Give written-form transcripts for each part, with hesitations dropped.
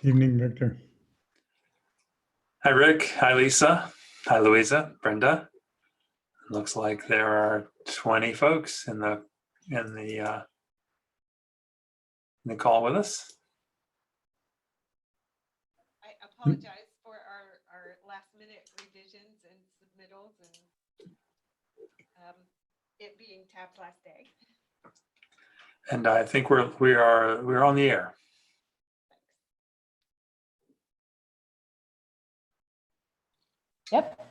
Evening, Victor. Hi, Rick. Hi, Lisa. Hi, Louisa. Brenda. Looks like there are 20 folks in the call with us. I apologize for our last minute revisions and submittals and it being Tab's last day. And I think we're on the air. Yep.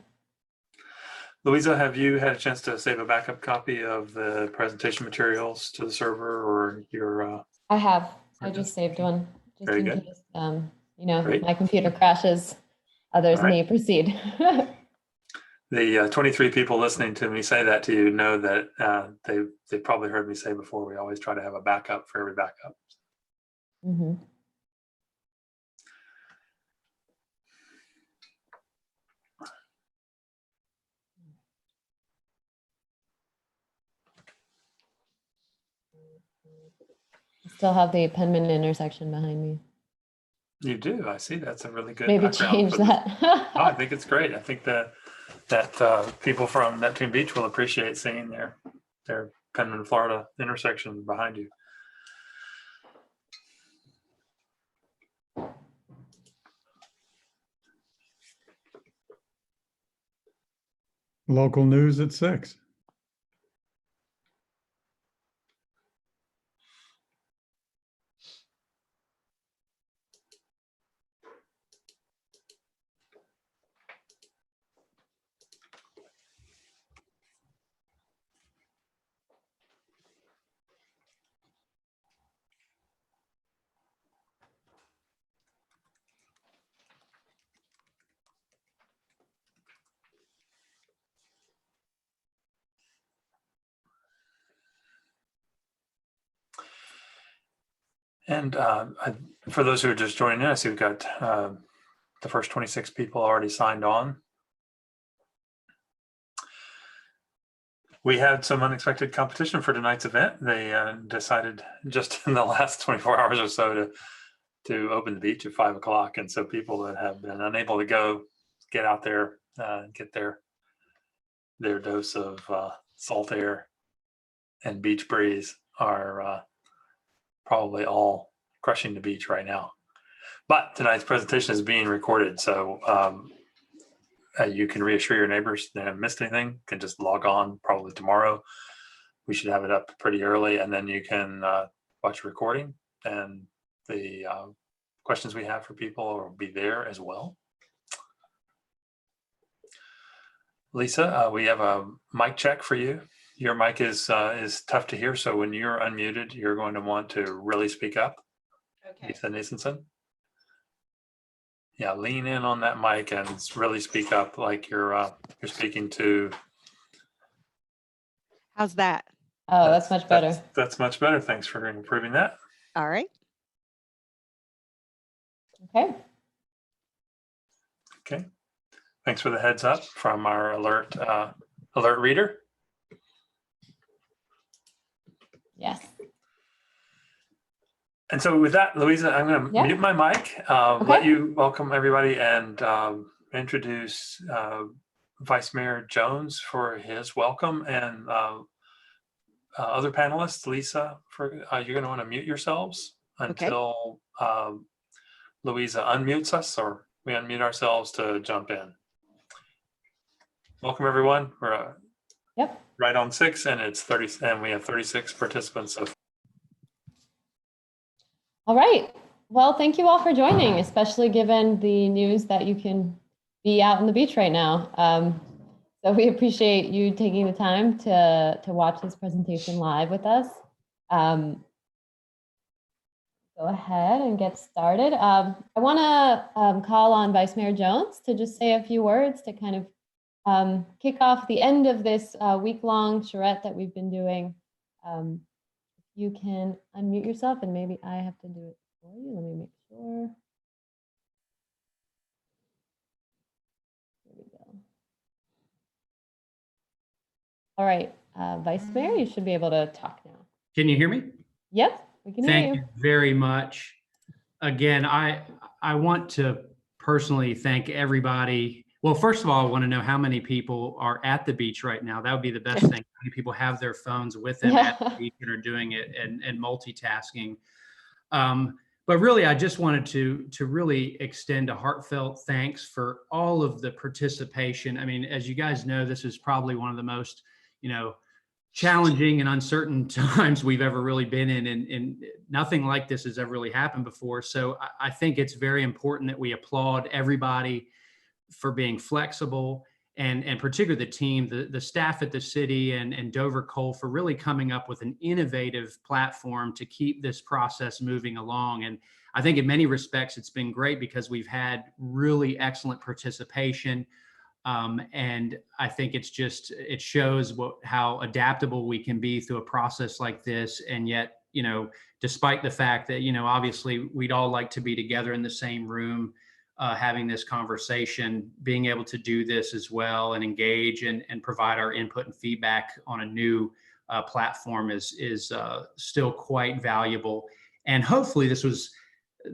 Louisa, have you had a chance to save a backup copy of the presentation materials to the server, or your? I have. I just saved one. Just Very in good. case, you know, Great. my computer crashes, others All right. may proceed. The 23 people listening to me say that to you know that they probably heard me say before, we always try to have a backup for every backup. Mm-hmm. Still have the Penman intersection behind me. You do. I see. That's a really good Maybe background change for this. that. Oh, I think it's great. I think that people from Neptune Beach will appreciate seeing their Penman, Florida intersection behind you. Local news at 6. And for those who are just joining in, I see we've got the first 26 people already signed on. We had some unexpected competition for tonight's event. They decided just in the last 24 hours or so to open the beach at 5 o'clock. And so people that have been unable to go, get out there, get their dose of salt air and beach breeze are probably all crushing the beach right now. But tonight's presentation is being recorded, so you can reassure your neighbors they haven't missed anything. Can just log on probably tomorrow. We should have it up pretty early, and then you can watch a recording, and the questions we have for people will be there as well. Lisa, we have a mic check for you. Your mic is tough to hear, so when you're unmuted, you're going to want to really speak up. Okay. Lisa Nathanson. Yeah, lean in on that mic and really speak up like you're speaking to. How's that? Oh, that's much better. That's much better. Thanks for improving that. All right. Okay. Okay. Thanks for the heads up from our alert reader. Yes. And so with that, Louisa, I'm going to mute my mic, let you welcome everybody and introduce Vice Mayor Jones for his welcome, and other panelists. Lisa, you're going to want to mute yourselves until Louisa unmutes us, or we unmute ourselves to jump in. Welcome, everyone. We're right on 6, and it's 30, and we have 36 participants. So. All right. Well, thank you all for joining, especially given the news that you can be out on the beach right now. So we appreciate you taking the time to watch this presentation live with us. Go ahead and get started. I want to call on Vice Mayor Jones to just say a few words to kind of kick off the end of this week-long charrette that we've been doing. You can unmute yourself, and maybe I have to do it for you. Let me make sure. Here we go. All right, Vice Mayor, you should be able to talk now. Can you hear me? Yep, we can hear you. Thank you very much. Again, I want to personally thank everybody. Well, first of all, I want to know how many people are at the beach right now. That would be the best thing. How many people have their phones with them at the beach and are doing it and multitasking. But really, I just wanted to really extend a heartfelt thanks for all of the participation. I mean, as you guys know, this is probably one of the most, challenging and uncertain times we've ever really been in, and nothing like this has ever really happened before. So I think it's very important that we applaud everybody for being flexible, and particularly the team, the staff at the city and Dover Coal for really coming up with an innovative platform to keep this process moving along. And I think in many respects, it's been great because we've had really excellent participation. And I think it shows how adaptable we can be through a process like this. And yet, despite the fact that, obviously we'd all like to be together in the same room, having this conversation, being able to do this as well and engage and provide our input and feedback on a new platform is still quite valuable. And hopefully this was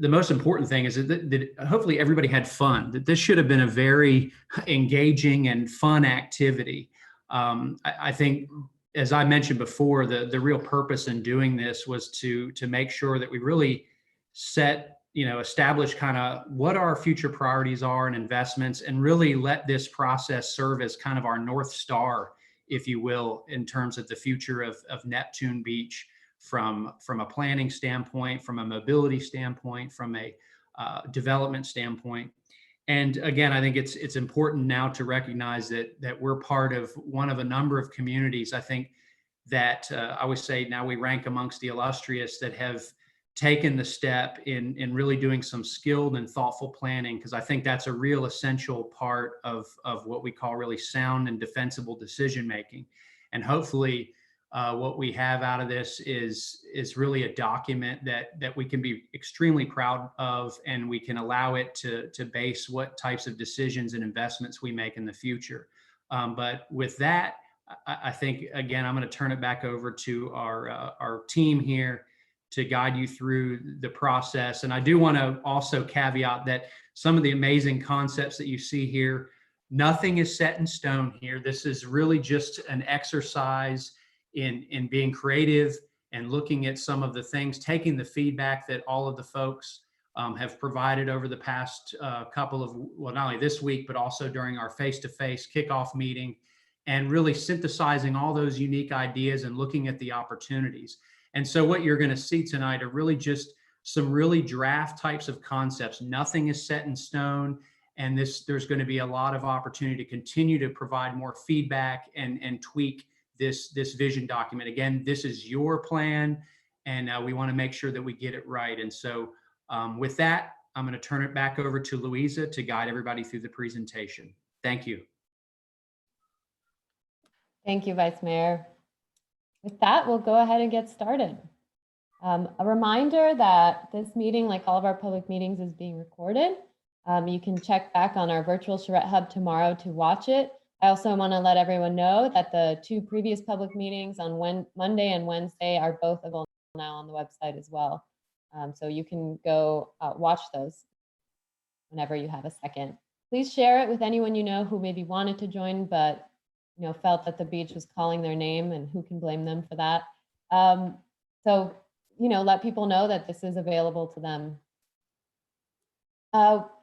the most important thing, is that hopefully everybody had fun, that this should have been a very engaging and fun activity. I think, as I mentioned before, the real purpose in doing this was to make sure that we really establish kind of what our future priorities are and investments, and really let this process serve as kind of our North Star, if you will, in terms of the future of Neptune Beach, from a planning standpoint, from a mobility standpoint, from a development standpoint. And again, I think it's important now to recognize that we're part of one of a number of communities. I think that I would say now we rank amongst the illustrious that have taken the step in really doing some skilled and thoughtful planning, because I think that's a real essential part of what we call really sound and defensible decision making. And hopefully what we have out of this is really a document that we can be extremely proud of, and we can allow it to base what types of decisions and investments we make in the future. But with that, I think, again, I'm going to turn it back over to our team here to guide you through the process. And I do want to also caveat that some of the amazing concepts that you see here, nothing is set in stone here. This is really just an exercise in being creative and looking at some of the things, taking the feedback that all of the folks have provided over the past couple of, well, not only this week, but also during our face-to-face kickoff meeting, and really synthesizing all those unique ideas and looking at the opportunities. And so what you're going to see tonight are really just some really draft types of concepts. Nothing is set in stone. And there's going to be a lot of opportunity to continue to provide more feedback and tweak this vision document. Again, this is your plan, and we want to make sure that we get it right. And so with that, I'm going to turn it back over to Louisa to guide everybody through the presentation. Thank you. Thank you, Vice Mayor. With that, we'll go ahead and get started. A reminder that this meeting, like all of our public meetings, is being recorded. You can check back on our virtual Charrette Hub tomorrow to watch it. I also want to let everyone know that the two previous public meetings on Monday and Wednesday are both available now on the website as well. So you can go watch those whenever you have a second. Please share it with anyone you know who maybe wanted to join, but felt that the beach was calling their name, and who can blame them for that. So, let people know that this is available to them.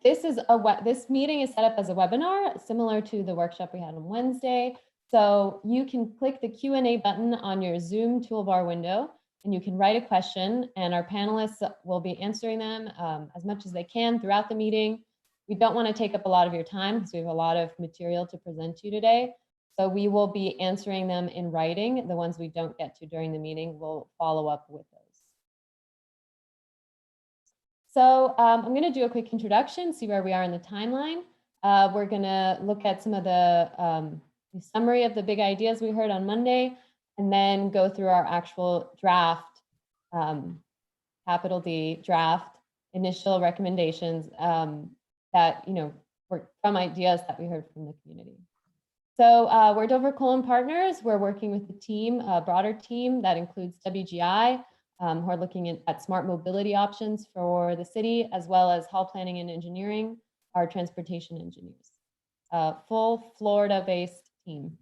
This meeting is set up as a webinar, similar to the workshop we had on Wednesday. So you can click the Q&A button on your Zoom toolbar window, and you can write a question, and our panelists will be answering them as much as they can throughout the meeting. We don't want to take up a lot of your time because we have a lot of material to present to you today. So we will be answering them in writing. The ones we don't get to during the meeting, we'll follow up with those. So I'm going to do a quick introduction, see where we are in the timeline. We're going to look at some of the summary of the big ideas we heard on Monday, and then go through our actual draft, capital D draft, initial recommendations that, were from ideas that we heard from the community. So we're Dover Coal and Partners. We're working with the team, a broader team that includes WGI, who are looking at smart mobility options for the city, as well as hall planning and engineering, our transportation engineers. Full Florida-based team.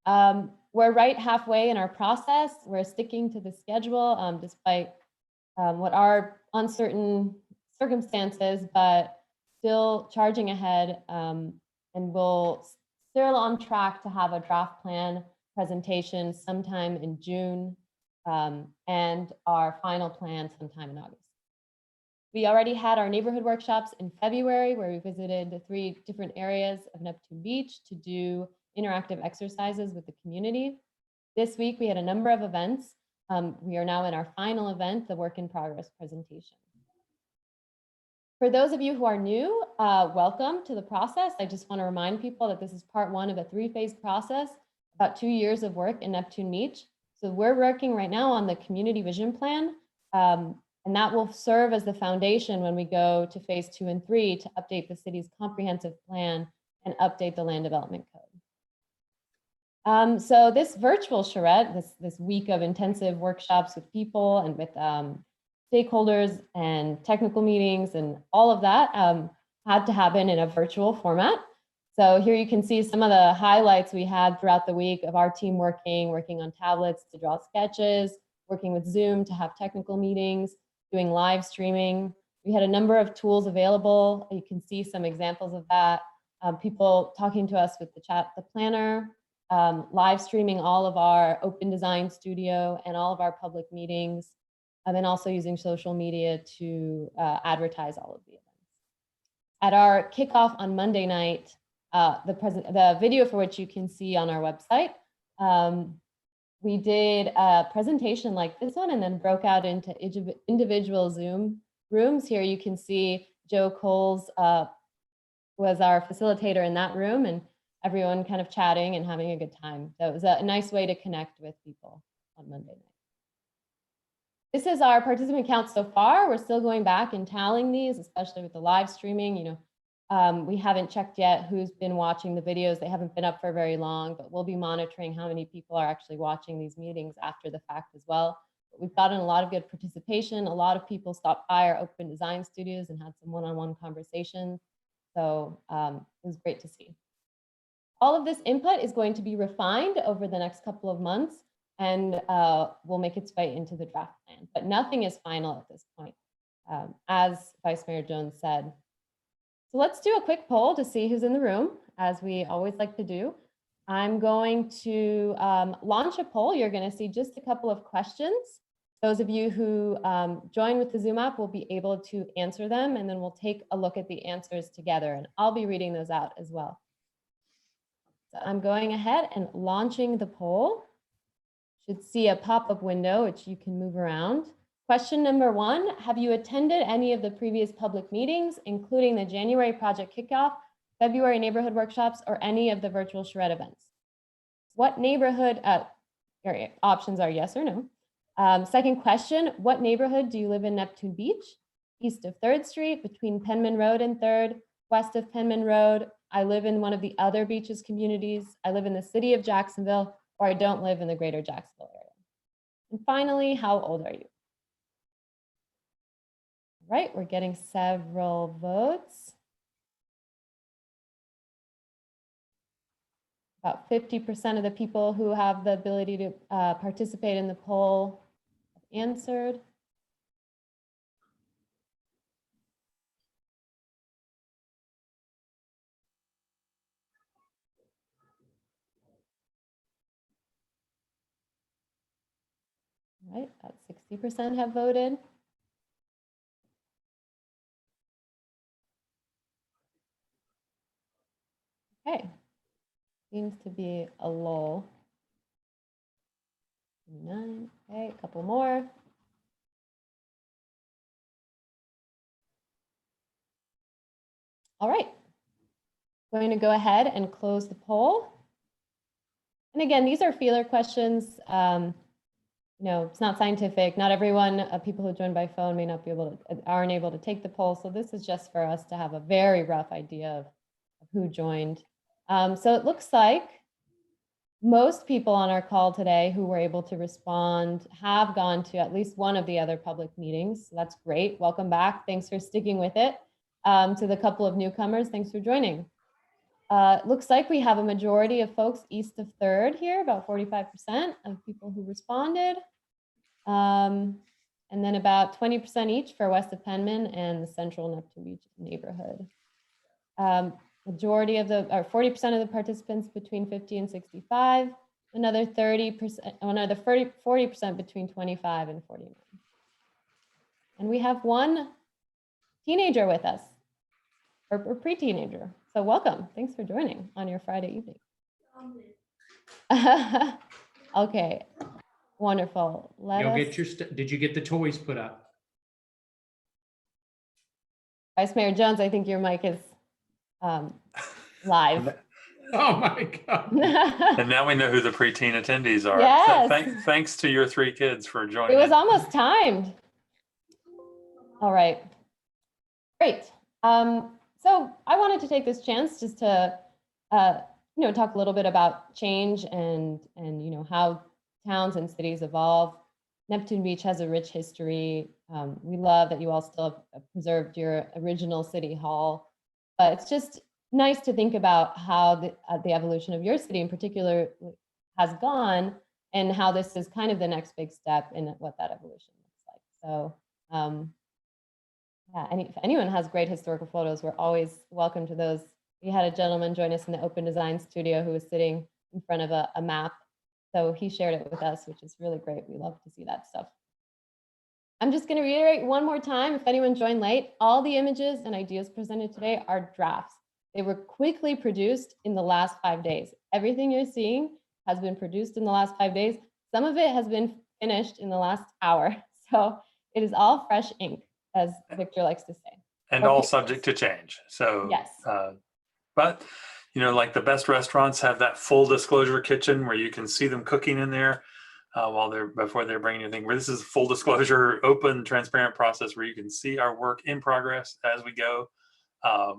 We're right halfway in our process. We're sticking to the schedule despite what are uncertain circumstances, but still charging ahead, and we'll still on track to have a draft plan presentation sometime in June, and our final plan sometime in August. We already had our neighborhood workshops in February, where we visited the 3 different areas of Neptune Beach to do interactive exercises with the community. This week, we had a number of events. We are now in our final event, the work in progress presentation. For those of you who are new, welcome to the process. I just want to remind people that this is part 1 of a 3-phase process, about 2 years of work in Neptune Beach. So we're working right now on the community vision plan, and that will serve as the foundation when we go to phase 2 and 3 to update the city's comprehensive plan and update the land development code. So this virtual charrette, this week of intensive workshops with people and with stakeholders and technical meetings and all of that had to happen in a virtual format. So here you can see some of the highlights we had throughout the week of our team working on tablets to draw sketches, working with Zoom to have technical meetings, doing live streaming. We had a number of tools available. You can see some examples of that. People talking to us with the planner, live streaming all of our open design studio and all of our public meetings, and then also using social media to advertise all of the events. At our kickoff on Monday night, the video for which you can see on our website, we did a presentation like this one and then broke out into individual Zoom rooms. Here you can see Joe Coles was our facilitator in that room, and everyone kind of chatting and having a good time. So it was a nice way to connect with people on Monday night. This is our participant count so far. We're still going back and tallying these, especially with the live streaming. You know, we haven't checked yet who's been watching the videos. They haven't been up for very long, but we'll be monitoring how many people are actually watching these meetings after the fact as well. But we've gotten a lot of good participation. A lot of people stopped by our open design studios and had some one-on-one conversations. So it was great to see. All of this input is going to be refined over the next couple of months, and will make its way into the draft plan. But nothing is final at this point, as Vice Mayor Jones said. So let's do a quick poll to see who's in the room, as we always like to do. I'm going to launch a poll. You're going to see just a couple of questions. Those of you who join with the Zoom app will be able to answer them, and then we'll take a look at the answers together, and I'll be reading those out as well. So I'm going ahead and launching the poll. Should see a pop-up window, which you can move around. Question number 1, have you attended any of the previous public meetings, including the January project kickoff, February neighborhood workshops, or any of the virtual charrette events? What neighborhood, your options are yes or no. Second question, what neighborhood do you live in Neptune Beach? East of 3rd Street, between Penman Road and 3rd, west of Penman Road. I live in one of the other beaches communities. I live in the city of Jacksonville, or I don't live in the greater Jacksonville area. And finally, how old are you? All right, we're getting several votes. About 50% of the people who have the ability to participate in the poll have answered. All right, about 60% have voted. Okay, seems to be a lull. 9, okay, a couple more. All right, going to go ahead and close the poll. And again, these are feeler questions. You know, it's not scientific. Not everyone, people who join by phone may not be able to, aren't able to take the poll. So this is just for us to have a very rough idea of who joined. So it looks like most people on our call today who were able to respond have gone to at least one of the other public meetings. So that's great. Welcome back. Thanks for sticking with it. To the couple of newcomers, thanks for joining. Looks like we have a majority of folks east of 3rd here, about 45% of people who responded. And then about 20% each for west of Penman and the central Neptune Beach neighborhood. Majority of the, or 40% of the participants between 50 and 65, another 30%, another 40% between 25 and 49. And we have one teenager with us, or pre-teenager. So welcome, thanks for joining on your Friday evening. Okay, wonderful. Did you get the toys put up? Vice Mayor Jones, I think your mic is live. Oh my God. And now we know who the preteen attendees are. Yes. Thanks to your 3 kids for joining. It was in. almost timed. All right, great. So I wanted to take this chance just to, talk a little bit about change and how towns and cities evolve. Neptune Beach has a rich history. We love that you all still have preserved your original city hall, but it's just nice to think about how the evolution of your city in particular has gone and how this is kind of the next big step in what that evolution looks like. So yeah, if anyone has great historical photos, we're always welcome to those. We had a gentleman join us in the open design studio who was sitting in front of a map. So he shared it with us, which is really great. We love to see that stuff. I'm just going to reiterate one more time, if anyone joined late, all the images and ideas presented today are drafts. They were quickly produced in the last 5 days. Everything you're seeing has been produced in the last 5 days. Some of it has been finished in the last hour. So it is all fresh ink, as Victor likes to say. And all subject to change. So, yes. But, like the best restaurants have that full disclosure kitchen where you can see them cooking in there before they're bringing anything. Where this is full disclosure, open, transparent process where you can see our work in progress as we go,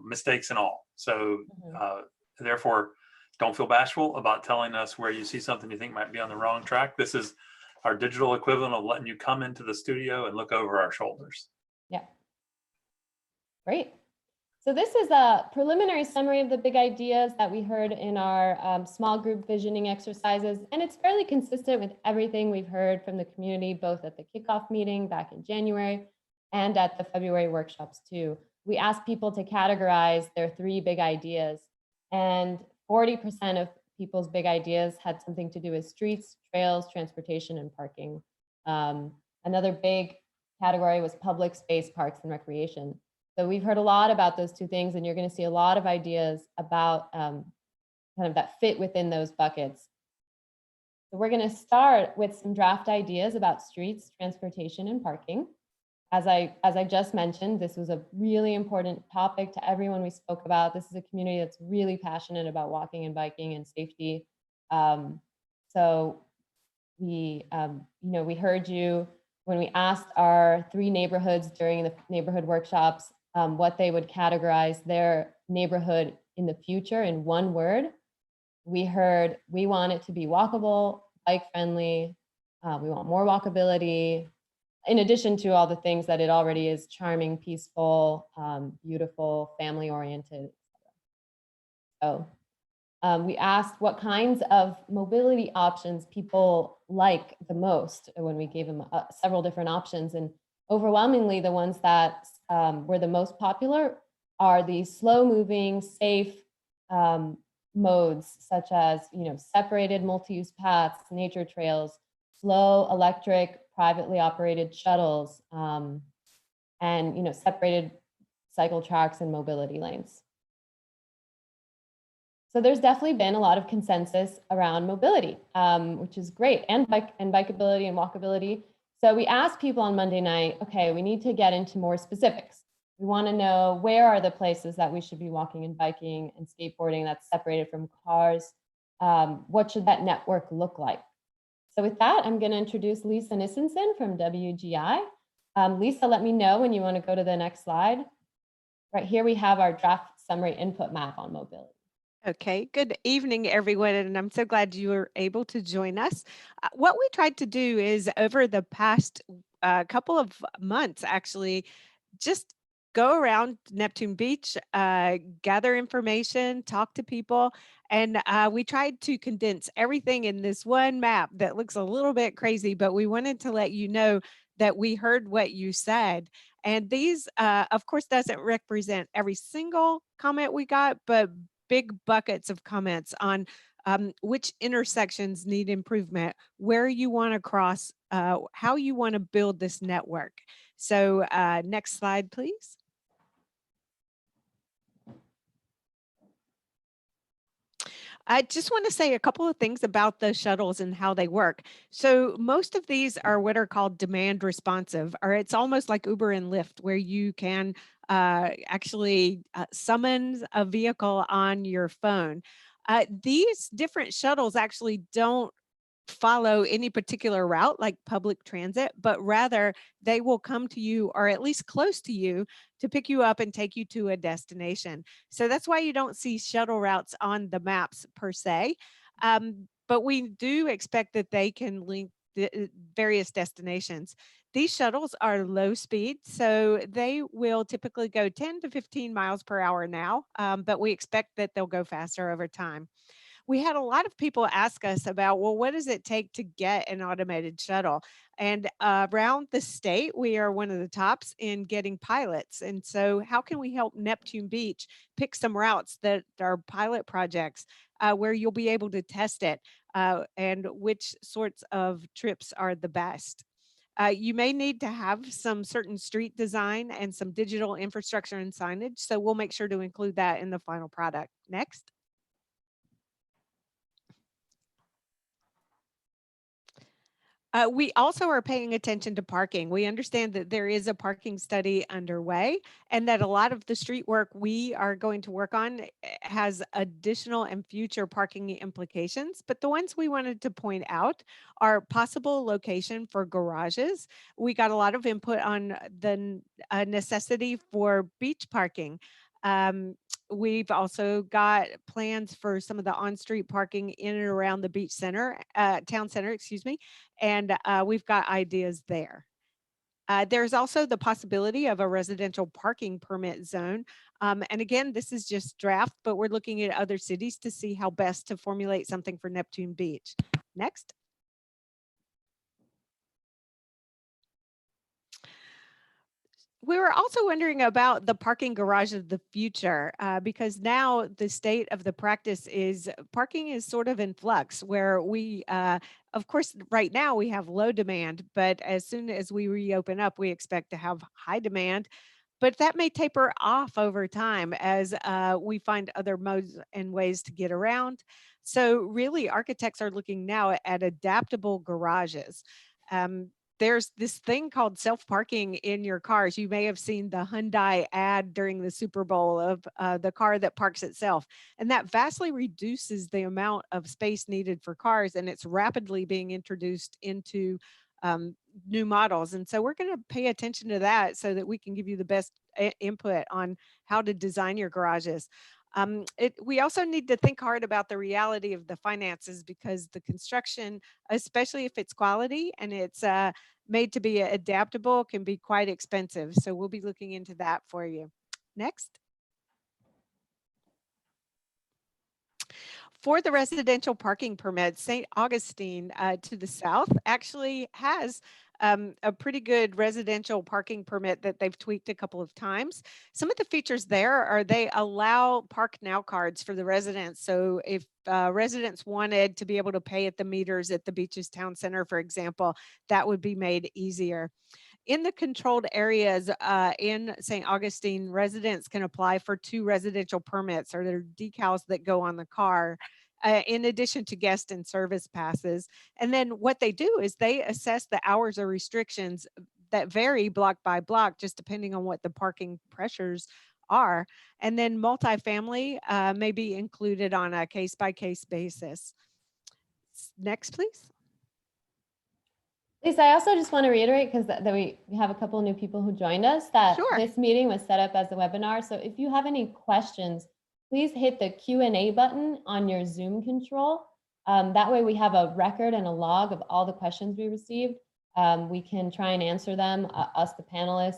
mistakes and all. So therefore, don't feel bashful about telling us where you see something you think might be on the wrong track. This is our digital equivalent of letting you come into the studio and look over our shoulders. Yeah. Great. So this is a preliminary summary of the big ideas that we heard in our small group visioning exercises, and it's fairly consistent with everything we've heard from the community, both at the kickoff meeting back in January and at the February workshops too. We asked people to categorize their 3 big ideas, and 40% of people's big ideas had something to do with streets, trails, transportation, and parking. Another big category was public space, parks, and recreation. So we've heard a lot about those 2 things, and you're going to see a lot of ideas about kind of that fit within those buckets. So we're going to start with some draft ideas about streets, transportation, and parking. As I just mentioned, this was a really important topic to everyone we spoke about. This is a community that's really passionate about walking and biking and safety. So we heard you when we asked our 3 neighborhoods during the neighborhood workshops what they would categorize their neighborhood in the future in 1 word. We heard, we want it to be walkable, bike friendly. We want more walkability, in addition to all the things that it already is: charming, peaceful, beautiful, family oriented. So we asked what kinds of mobility options people like the most when we gave them several different options. And overwhelmingly, the ones that were the most popular are the slow moving, safe modes, such as, separated multi-use paths, nature trails, slow electric, privately operated shuttles, and, separated cycle tracks and mobility lanes. So there's definitely been a lot of consensus around mobility, which is great, and bikeability and walkability. So we asked people on Monday night, okay, we need to get into more specifics. We want to know, where are the places that we should be walking and biking and skateboarding that's separated from cars? What should that network look like? So with that, I'm going to introduce Lisa Nissensen from WGI. Lisa, let me know when you want to go to the next slide. Right here, we have our draft summary input map on mobility. Okay, good evening, everyone, and I'm so glad you were able to join us. What we tried to do is over the past couple of months, actually, just go around Neptune Beach, gather information, talk to people, and we tried to condense everything in this one map that looks a little bit crazy, but we wanted to let you know that we heard what you said. And these, of course, doesn't represent every single comment we got, but big buckets of comments on which intersections need improvement, where you want to cross, how you want to build this network. So next slide, please. I just want to say a couple of things about the shuttles and how they work. So most of these are what are called demand responsive, or it's almost like Uber and Lyft, where you can actually summon a vehicle on your phone. These different shuttles actually don't follow any particular route like public transit, but rather they will come to you or at least close to you to pick you up and take you to a destination. So that's why you don't see shuttle routes on the maps per se. But we do expect that they can link the various destinations. These shuttles are low speed, so they will typically go 10 to 15 miles per hour now, but we expect that they'll go faster over time. We had a lot of people ask us about, well, what does it take to get an automated shuttle? And around the state, we are one of the tops in getting pilots. And so, how can we help Neptune Beach pick some routes that are pilot projects where you'll be able to test it and which sorts of trips are the best? You may need to have some certain street design and some digital infrastructure and signage. So, we'll make sure to include that in the final product. Next. We also are paying attention to parking. We understand that there is a parking study underway and that a lot of the street work we are going to work on has additional and future parking implications. But the ones we wanted to point out are possible location for garages. We got a lot of input on the necessity for beach parking. Um, We've also got plans for some of the on-street parking in and around the beach center, town center, excuse me, and we've got ideas there. There's also the possibility of a residential parking permit zone. And again, this is just draft, but we're looking at other cities to see how best to formulate something for Neptune Beach. Next. We were also wondering about the parking garage of the future because now the state of the practice is parking is sort of in flux where we, of course, right now we have low demand, but as soon as we reopen up, we expect to have high demand. But that may taper off over time as we find other modes and ways to get around. So, really, architects are looking now at adaptable garages. Um, there's this thing called self-parking in your cars. You may have seen the Hyundai ad during the Super Bowl of the car that parks itself. And that vastly reduces the amount of space needed for cars. And it's rapidly being introduced into new models. And so we're going to pay attention to that so that we can give you the best input on how to design your garages. We also need to think hard about the reality of the finances because the construction, especially if it's quality and it's made to be adaptable, can be quite expensive. So we'll be looking into that for you. Next. For the residential parking permit, St. Augustine to the south actually has a pretty good residential parking permit that they've tweaked a couple of times. Some of the features there are they allow Park Now cards for the residents. So if residents wanted to be able to pay at the meters at the beach's town center, for example, that would be made easier. In the controlled areas in St. Augustine, residents can apply for 2 residential permits or their decals that go on the car. In addition to guest and service passes. And then what they do is they assess the hours or restrictions that vary block by block, just depending on what the parking pressures are. And then multifamily may be included on a case by case basis. Next, please. Lisa, I also just want to reiterate because that we have a couple of new people who joined us that Sure. this meeting was set up as a webinar. So if you have any questions, please hit the Q&A button on your Zoom control. That way we have a record and a log of all the questions we received. We can try and answer them, us the panelists,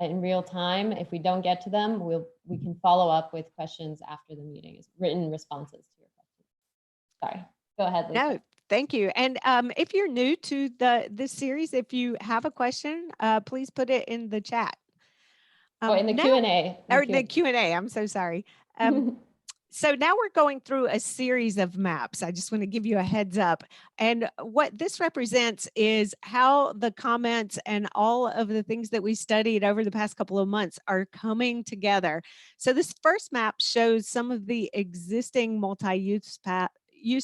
in real time. If we don't get to them, we can follow up with questions after the meeting, written responses to your questions. Sorry, go ahead, Lisa. No, thank you. And if you're new to this series, if you have a question, please put it in the chat. In the Q&A. Or the Q&A, I'm so sorry. So now we're going through a series of maps. I just want to give you a heads up. And what this represents is how the comments and all of the things that we studied over the past couple of months are coming together. So this first map shows some of the existing multi-use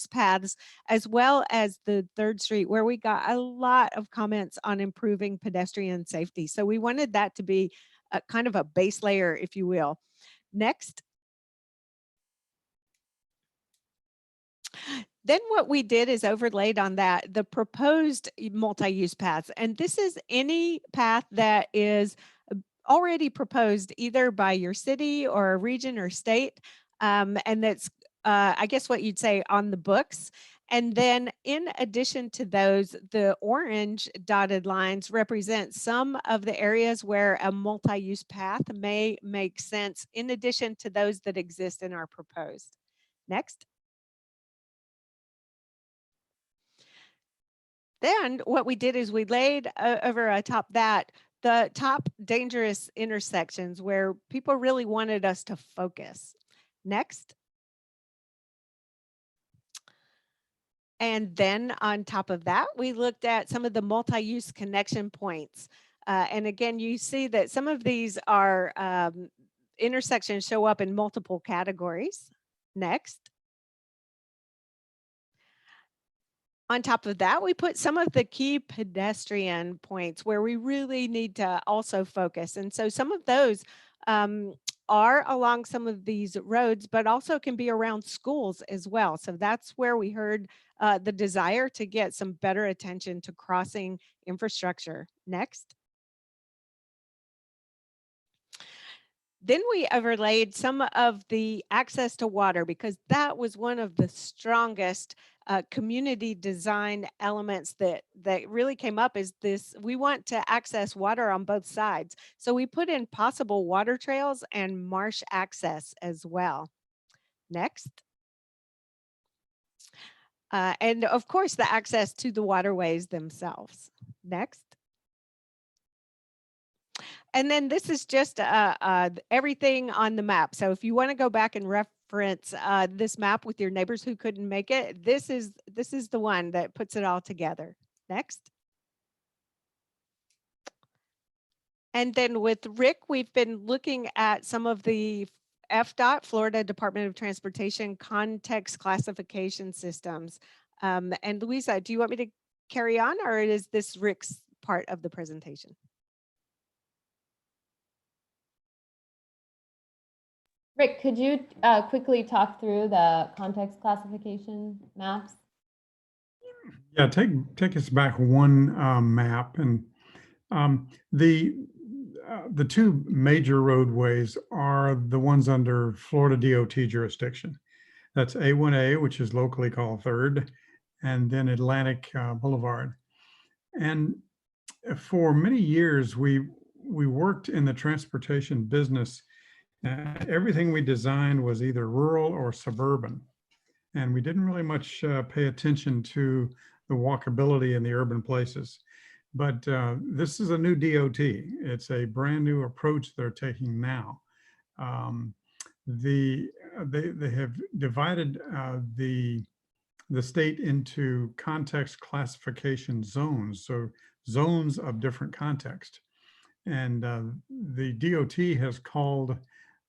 paths, as well as the 3rd Street, where we got a lot of comments on improving pedestrian safety. So we wanted that to be a kind of a base layer, if you will. Next. Then what we did is overlaid on that the proposed multi-use paths. And this is any path that is already proposed either by your city or a region or state. And that's, I guess what you'd say, on the books. And then in addition to those, the orange dotted lines represent some of the areas where a multi-use path may make sense in addition to those that exist and are proposed. Next. Then what we did is we laid over atop that the top dangerous intersections where people really wanted us to focus. Next. And then on top of that, we looked at some of the multi-use connection points. And again, you see that some of these are intersections show up in multiple categories. Next. On top of that, we put some of the key pedestrian points where we really need to also focus. And so some of those are along some of these roads, but also can be around schools as well. So that's where we heard the desire to get some better attention to crossing infrastructure. Next. Then we overlaid some of the access to water because that was one of the strongest community design elements that really came up is this. We want to access water on both sides. So we put in possible water trails and marsh access as well. Next. And of course, the access to the waterways themselves. Next. And then this is just everything on the map. So if you want to go back and reference this map with your neighbors who couldn't make it, this is the one that puts it all together. Next. And then with Rick, we've been looking at some of the FDOT, Florida Department of Transportation, context classification systems. And Louisa, do you want me to carry on, or is this Rick's part of the presentation? Rick, could you quickly talk through the context classification maps? Yeah, take us back one map, and the two major roadways are the ones under Florida DOT jurisdiction. That's A1A, which is locally called 3rd, and then Atlantic Boulevard. And for many years, we worked in the transportation business. Everything we designed was either rural or suburban, and we didn't really much pay attention to the walkability in the urban places. But this is a new DOT. It's a brand new approach they're taking now. They have divided the state into context classification zones, so zones of different context. And the DOT has called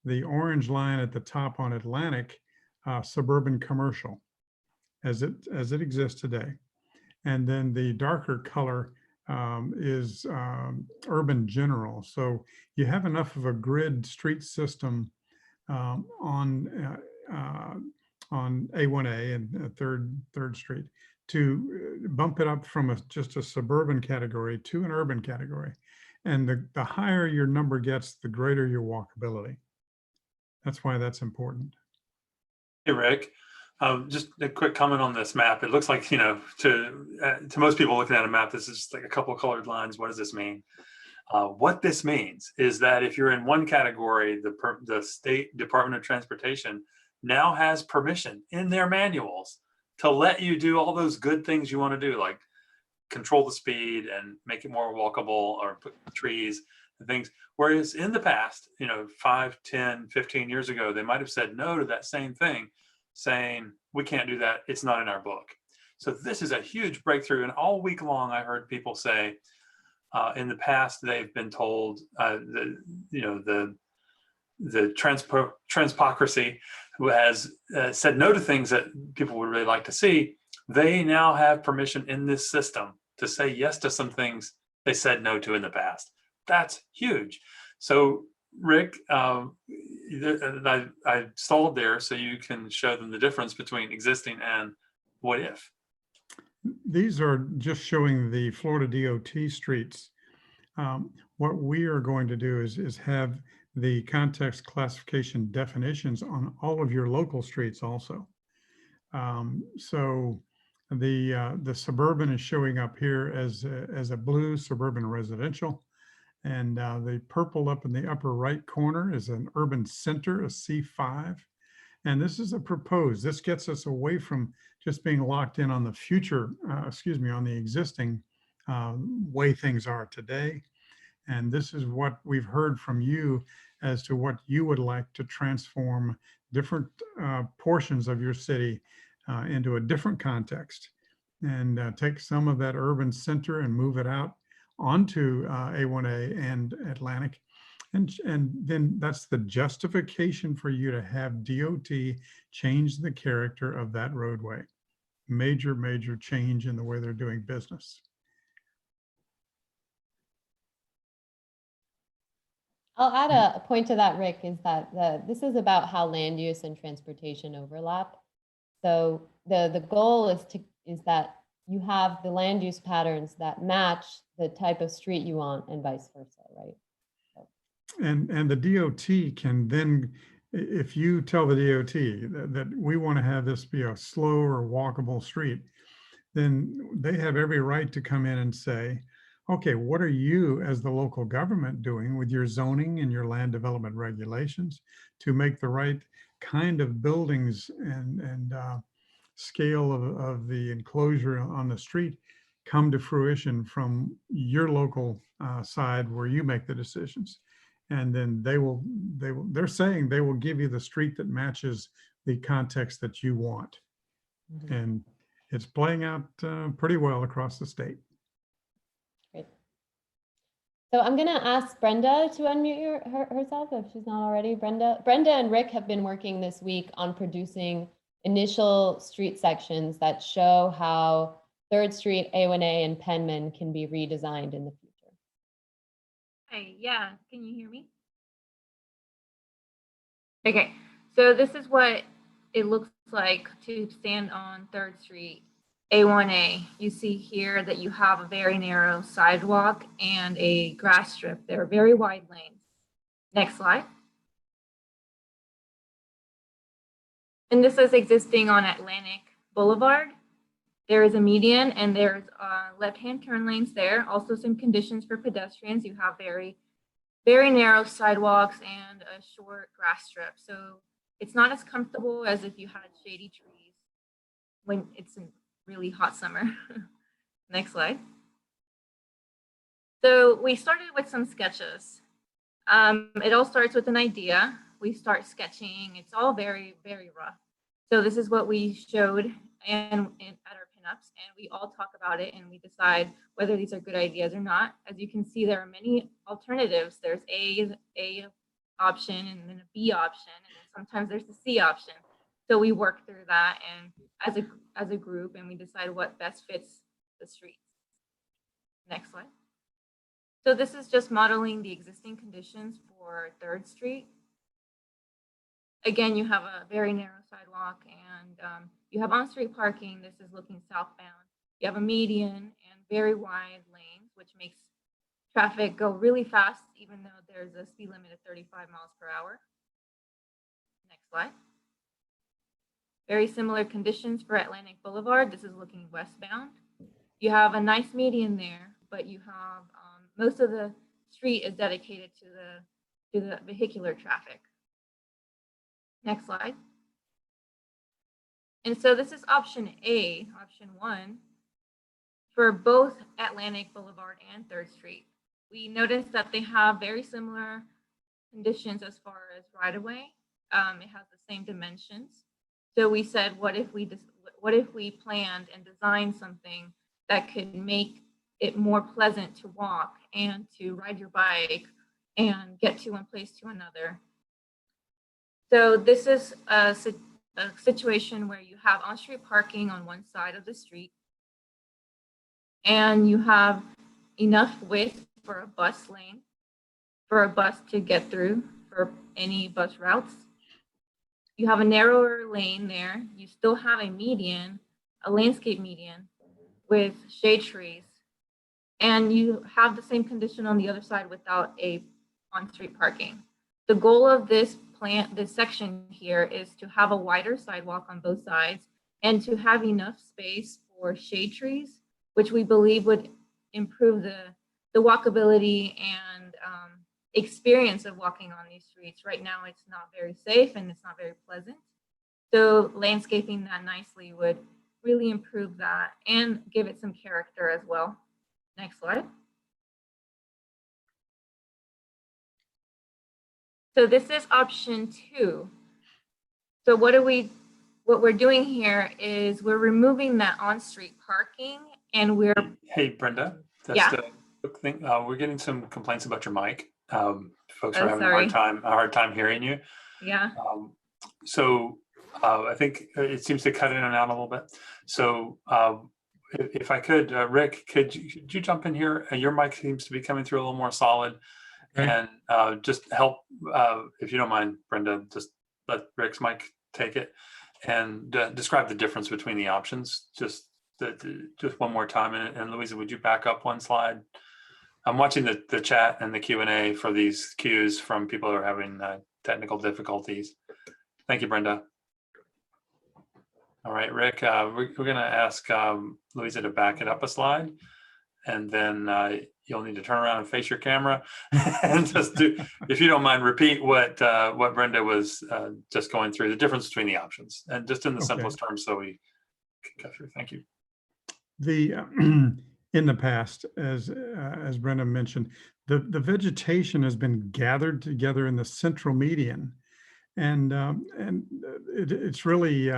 the orange line at the top on Atlantic suburban commercial as it exists today. And then the darker color is urban general. So you have enough of a grid street system on A1A and 3rd Street to bump it up from just a suburban category to an urban category. And the higher your number gets, the greater your walkability. That's why that's important. Hey, Rick. Just a quick comment on this map. It looks like, to most people looking at a map, this is just like a couple of colored lines. What does this mean? What this means is that if you're in one category, the State Department of Transportation now has permission in their manuals to let you do all those good things you want to do, like control the speed and make it more walkable or put trees and things. Whereas in the past, 5, 10, 15 years ago, they might have said no to that same thing, saying, we can't do that. It's not in our book. So this is a huge breakthrough. And all week long, I heard people say, in the past, they've been told the transpocracy who has said no to things that people would really like to see. They now have permission in this system to say yes to some things they said no to in the past. That's huge. So Rick, I stalled there so you can show them the difference between existing and what if. These are just showing the Florida DOT streets. What we are going to do is have the context classification definitions on all of your local streets also. So the suburban is showing up here as a blue suburban residential. And the purple up in the upper right corner is an urban center, a C5. And this is a proposed. This gets us away from just being locked in on the future, on the existing way things are today. And this is what we've heard from you as to what you would like to transform different portions of your city into a different context, and take some of that urban center and move it out onto A1A and Atlantic. And then that's the justification for you to have DOT change the character of that roadway. Major, major change in the way they're doing business. I'll add a point to that, Rick, is that this is about how land use and transportation overlap. So the goal is that you have the land use patterns that match the type of street you want and vice versa, right? So. And the DOT can then, if you tell the DOT that we want to have this be a slow or walkable street, then they have every right to come in and say, okay, what are you as the local government doing with your zoning and your land development regulations to make the right kind of buildings and scale of the enclosure on the street come to fruition from your local side where you make the decisions. And then they're saying they will give you the street that matches the context that you want. Mm-hmm. And it's playing out pretty well across the state. Great. So I'm going to ask Brenda to unmute herself if she's not already. Brenda and Rick have been working this week on producing initial street sections that show how 3rd Street, A1A, and Penman can be redesigned in the future. Hi, yeah, can you hear me? Okay, so this is what it looks like to stand on 3rd Street, A1A. You see here that you have a very narrow sidewalk and a grass strip. They're very wide lanes. Next slide. And this is existing on Atlantic Boulevard. There is a median and there's left-hand turn lanes there. Also some conditions for pedestrians. You have very, very narrow sidewalks and a short grass strip. So it's not as comfortable as if you had shady trees when it's a really hot summer. Next slide. So we started with some sketches. It all starts with an idea. We start sketching. It's all very, very rough. So this is what we showed at our pinups, and we all talk about it and we decide whether these are good ideas or not. As you can see, there are many alternatives. There's A option and then a B option, and then sometimes there's a C option. So we work through that and as a group, and we decide what best fits the streets. Next slide. So this is just modeling the existing conditions for 3rd Street. Again, you have a very narrow sidewalk and you have on-street parking. This is looking southbound. You have a median and very wide lanes, which makes traffic go really fast, even though there's a speed limit of 35 miles per hour. Next slide. Very similar conditions for Atlantic Boulevard. This is looking westbound. You have a nice median there, but you have most of the street is dedicated to the vehicular traffic. Next slide. And so this is option A, option 1, for both Atlantic Boulevard and 3rd Street. We noticed that they have very similar conditions as far as right-of-way. It has the same dimensions. So we said, what if we planned and designed something that could make it more pleasant to walk and to ride your bike and get to one place to another. So this is a situation where you have on-street parking on one side of the street, and you have enough width for a bus lane, for a bus to get through for any bus routes. You have a narrower lane there. You still have a median, a landscape median with shade trees, and you have the same condition on the other side without a on-street parking. The goal of this section here is to have a wider sidewalk on both sides and to have enough space for shade trees, which we believe would improve the walkability and experience of walking on these streets. Right now, it's not very safe and it's not very pleasant. So landscaping that nicely would really improve that and give it some character as well. Next slide. So this is option 2. So what we're doing here is we're removing that on-street parking, and we're. Hey, Brenda. That's Yeah. the quick thing. We're getting some complaints about your mic. Folks Oh, are having sorry. a hard time hearing you. Yeah. So I think it seems to cut in and out a little bit. So if I could, Rick, could you jump in here? Your mic seems to be coming through a little more solid. Okay. And just help, if you don't mind, Brenda, just let Rick's mic take it and describe the difference between the options. Just one more time. And Louisa, would you back up one slide? I'm watching the chat and the Q&A for these cues from people who are having technical difficulties. Thank you, Brenda. All right, Rick, we're going to ask Louisa to back it up a slide, and then you'll need to turn around and face your camera and just do, if you don't mind, repeat what Brenda was just going through, the difference between the options, and just in the simplest terms so we can go through. Thank you. In the past, as Brenda mentioned, the vegetation has been gathered together in the central median, and it's really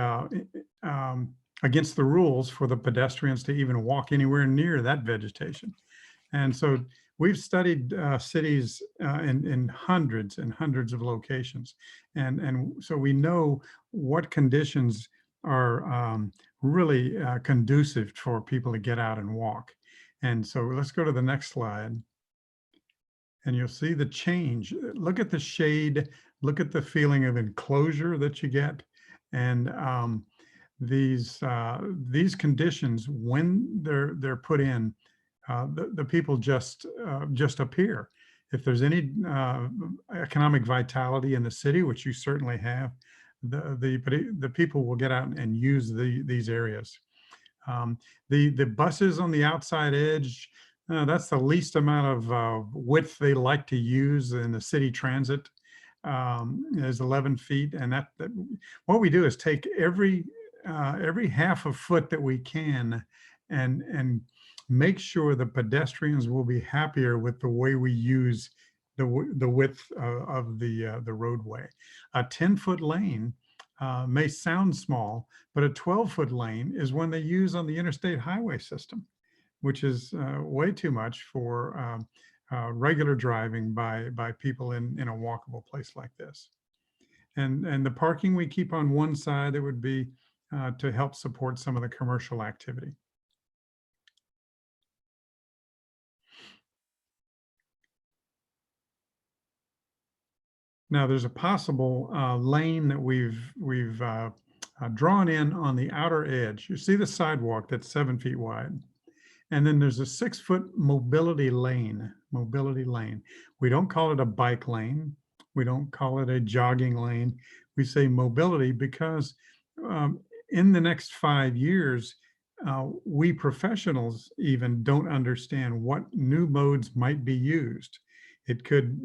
against the rules for the pedestrians to even walk anywhere near that vegetation. And so we've studied cities in hundreds and hundreds of locations, and so we know what conditions are really conducive for people to get out and walk. And so let's go to the next slide. And you'll see the change. Look at the shade, look at the feeling of enclosure that you get. And these conditions, when they're put in, the people just appear. If there's any economic vitality in the city, which you certainly have, the people will get out and use these areas. The buses on the outside edge, that's the least amount of width they like to use in the city transit, is 11 feet. And that what we do is take every half a foot that we can and make sure the pedestrians will be happier with the way we use the width of the roadway. A 10-foot lane may sound small, but a 12-foot lane is one they use on the interstate highway system, which is way too much for regular driving by people in a walkable place like this. And the parking we keep on one side, it would be to help support some of the commercial activity. Now there's a possible lane that we've drawn in on the outer edge. You see the sidewalk that's 7 feet wide. And then there's a 6-foot mobility lane. We don't call it a bike lane. We don't call it a jogging lane. We say mobility because in the next 5 years, we professionals even don't understand what new modes might be used. It could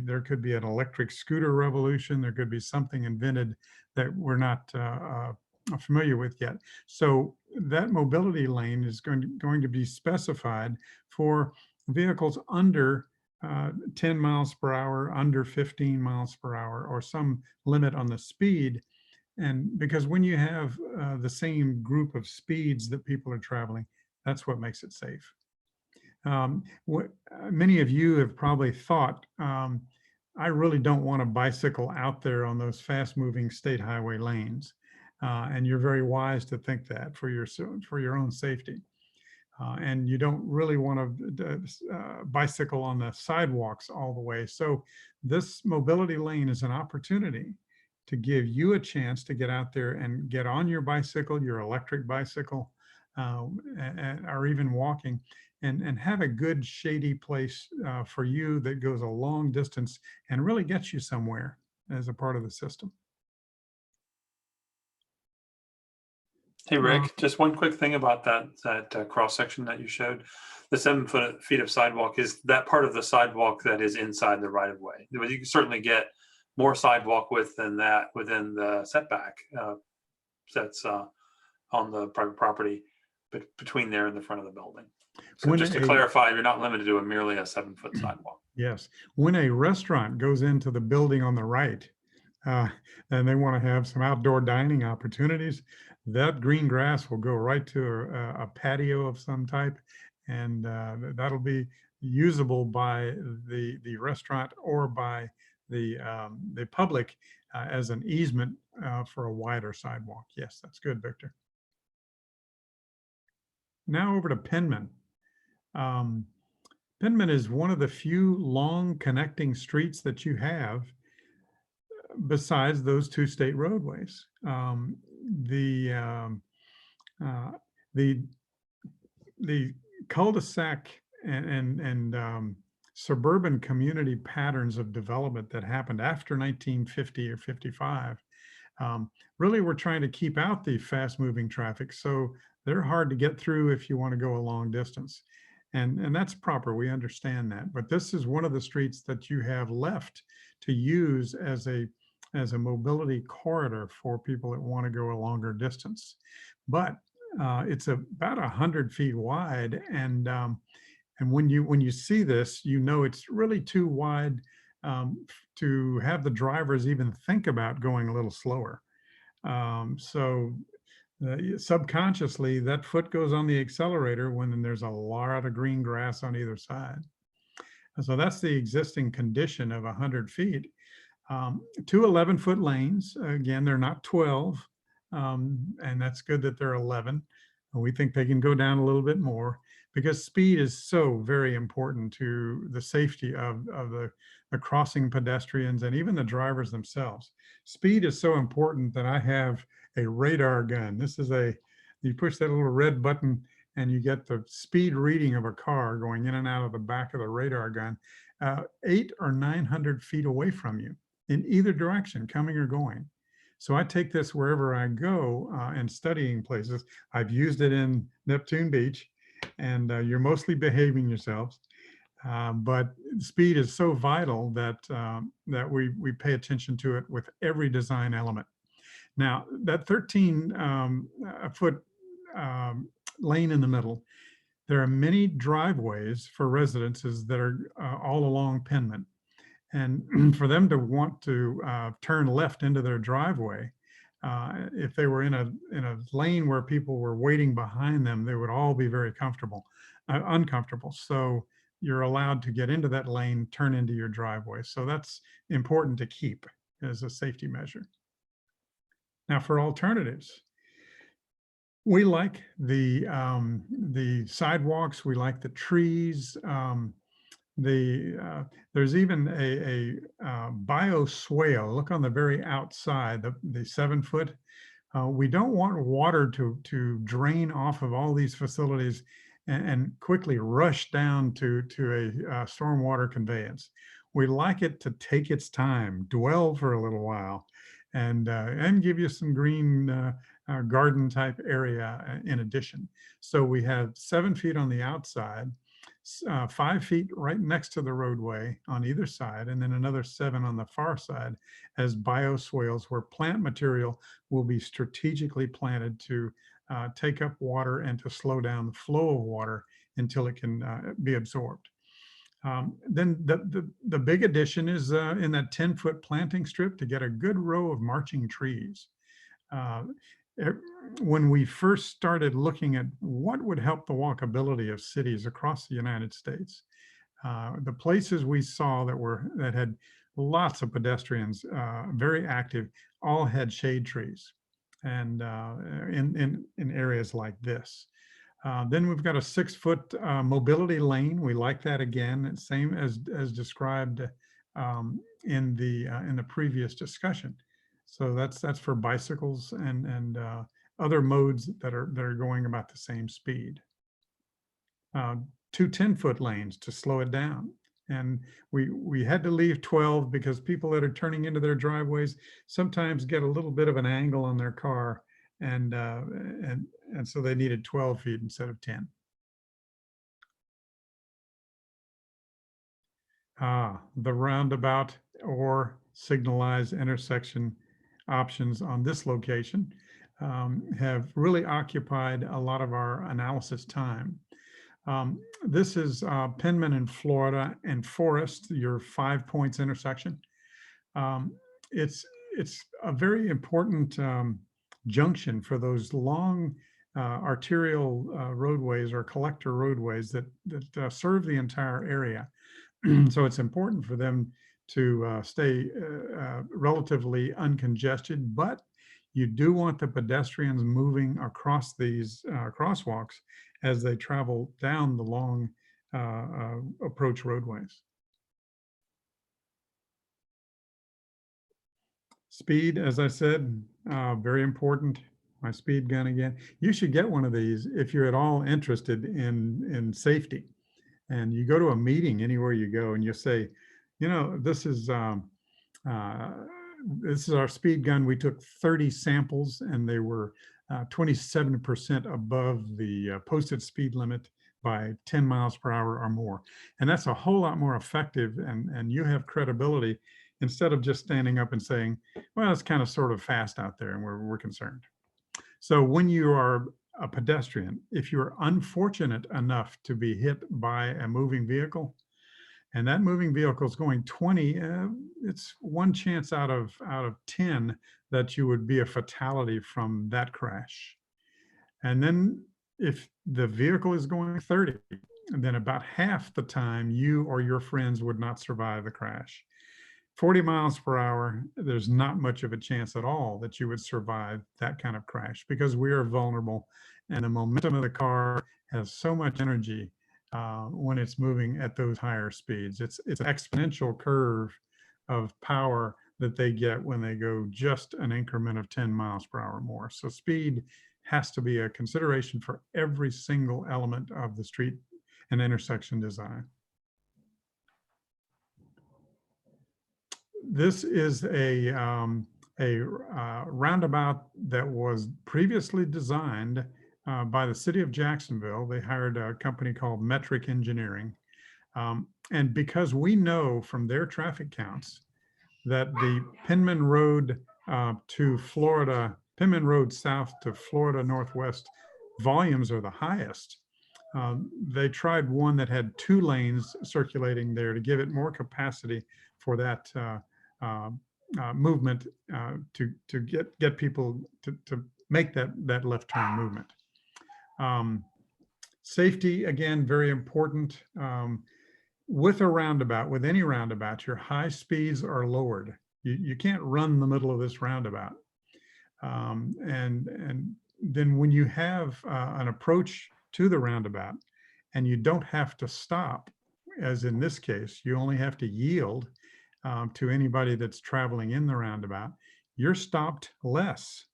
there could be an electric scooter revolution. There could be something invented that we're not familiar with yet. So that mobility lane is going to be specified for vehicles under 10 miles per hour, under 15 miles per hour, or some limit on the speed. And because when you have the same group of speeds that people are traveling, that's what makes it safe. What many of you have probably thought, I really don't want a bicycle out there on those fast moving state highway lanes. And you're very wise to think that for your own safety. And you don't really want to bicycle on the sidewalks all the way. So this mobility lane is an opportunity to give you a chance to get out there and get on your bicycle, your electric bicycle, or even walking, and have a good shady place for you that goes a long distance and really gets you somewhere as a part of the system. Hey, Rick, just one quick thing about that cross section that you showed. The 7 feet of sidewalk, is that part of the sidewalk that is inside the right of way? You can certainly get more sidewalk width than that within the setback that's on the private property, but between there and the front of the building. So just to clarify, you're not limited to merely a 7 foot sidewalk. Yes. When a restaurant goes into the building on the right, and they want to have some outdoor dining opportunities, that green grass will go right to a patio of some type, and that'll be usable by the restaurant or by the public as an easement for a wider sidewalk. Yes, that's good, Victor. Now over to Penman. Penman is one of the few long connecting streets that you have besides those 2 state roadways. The cul-de-sac and suburban community patterns of development that happened after 1950 or 55 really were trying to keep out the fast-moving traffic, so they're hard to get through if you want to go a long distance. And that's proper, we understand that. But this is one of the streets that you have left to use as a mobility corridor for people that want to go a longer distance. But it's about 100 feet wide, and when you see this, you know it's really too wide to have the drivers even think about going a little slower. So subconsciously, that foot goes on the accelerator when there's a lot of green grass on either side. And so that's the existing condition of 100 feet. 2 11-foot lanes. Again, they're not 12, and that's good that they're 11. We think they can go down a little bit more because speed is so very important to the safety of the crossing pedestrians and even the drivers themselves. Speed is so important that I have a radar gun. This is you push that little red button and you get the speed reading of a car going in and out of the back of the radar gun, 800 or 900 feet away from you in either direction, coming or going. So I take this wherever I go and studying places. I've used it in Neptune Beach, and you're mostly behaving yourselves. But speed is so vital that we pay attention to it with every design element. Now, that 13-foot lane in the middle, there are many driveways for residences that are all along Penman. And for them to want to turn left into their driveway, if they were in a lane where people were waiting behind them, they would all be very uncomfortable. So you're allowed to get into that lane, turn into your driveway. So that's important to keep as a safety measure. Now for alternatives, we like the sidewalks, we like the trees. There's even a bioswale. Look on the very outside, the 7 foot. We don't want water to drain off of all these facilities and quickly rush down to a stormwater conveyance. We like it to take its time, dwell for a little while, and give you some green garden type area in addition. So we have 7 feet on the outside, 5 feet right next to the roadway on either side, and then another 7 on the far side as bioswales, where plant material will be strategically planted to take up water and to slow down the flow of water until it can be absorbed. Then the big addition is in that 10-foot planting strip to get a good row of marching trees. When we first started looking at what would help the walkability of cities across the United States, the places we saw that had lots of pedestrians, very active, all had shade trees, and in areas like this. Then we've got a 6-foot mobility lane. We like that again, same as described in the previous discussion. So that's for bicycles and other modes that are going about the same speed. 2 10-foot lanes to slow it down. And we had to leave 12 because people that are turning into their driveways sometimes get a little bit of an angle on their car, and so they needed 12 feet instead of 10. The roundabout or signalized intersection options on this location have really occupied a lot of our analysis time. This is Penman in Florida and Forest, your 5 points intersection. It's a very important junction for those long arterial roadways or collector roadways that serve the entire area. So it's important for them to stay relatively uncongested, but you do want the pedestrians moving across these crosswalks as they travel down the long approach roadways. Speed, as I said, very important. My speed gun again. You should get one of these if you're at all interested in safety. And you go to a meeting anywhere you go and you say, you know, this is our speed gun. We took 30 samples and they were 27% above the posted speed limit by 10 miles per hour or more. And that's a whole lot more effective, and you have credibility instead of just standing up and saying, well, it's kind of sort of fast out there and we're concerned. So when you are a pedestrian, if you're unfortunate enough to be hit by a moving vehicle, and that moving vehicle is going 20, it's one chance out of 10 that you would be a fatality from that crash. And then if the vehicle is going 30, then about half the time you or your friends would not survive the crash. 40 miles per hour, there's not much of a chance at all that you would survive that kind of crash because we are vulnerable, and the momentum of the car has so much energy when it's moving at those higher speeds. It's an exponential curve of power that they get when they go just an increment of 10 miles per hour more. So speed has to be a consideration for every single element of the street and intersection design. This is a roundabout that was previously designed by the city of Jacksonville. They hired a company called Metric Engineering. And because we know from their traffic counts that the Penman Road to Florida, Penman Road south to Florida Northwest volumes are the highest, they tried one that had 2 lanes circulating there to give it more capacity for that movement to get people to make that left turn movement. Safety, again, very important. With a roundabout, with any roundabout, your high speeds are lowered. You can't run the middle of this roundabout. And then when you have an approach to the roundabout and you don't have to stop, as in this case, you only have to yield to anybody that's traveling in the roundabout, you're stopped less.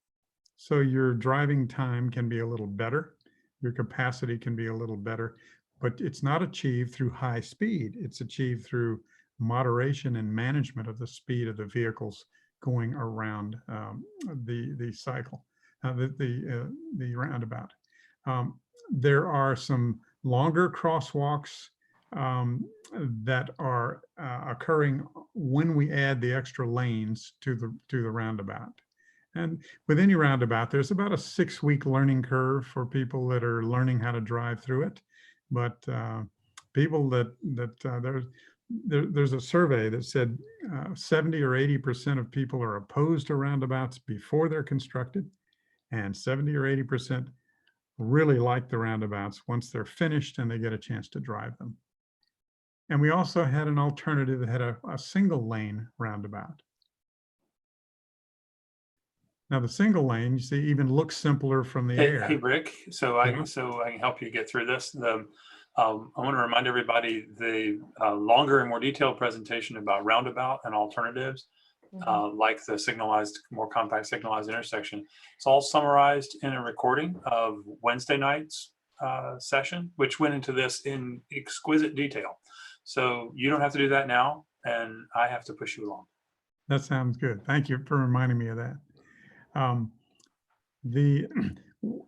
So your driving time can be a little better. Your capacity can be a little better, but it's not achieved through high speed. It's achieved through moderation and management of the speed of the vehicles going around the cycle, the roundabout. There are some longer crosswalks that are occurring when we add the extra lanes to the roundabout. And with any roundabout, there's about a 6-week learning curve for people that are learning how to drive through it. But people there's a survey that said 70 or 80% of people are opposed to roundabouts before they're constructed, and 70 or 80% really like the roundabouts once they're finished and they get a chance to drive them. And we also had an alternative that had a single lane roundabout. Now the single lane, you see, even looks simpler from the air. Hey, Rick, so I Yeah. can help you get through this. I want to remind everybody the longer and more detailed presentation about roundabout and alternatives, like the signalized, more compact signalized intersection. It's all summarized in a recording of Wednesday night's session, which went into this in exquisite detail. So you don't have to do that now, and I have to push you along. That sounds good. Thank you for reminding me of that.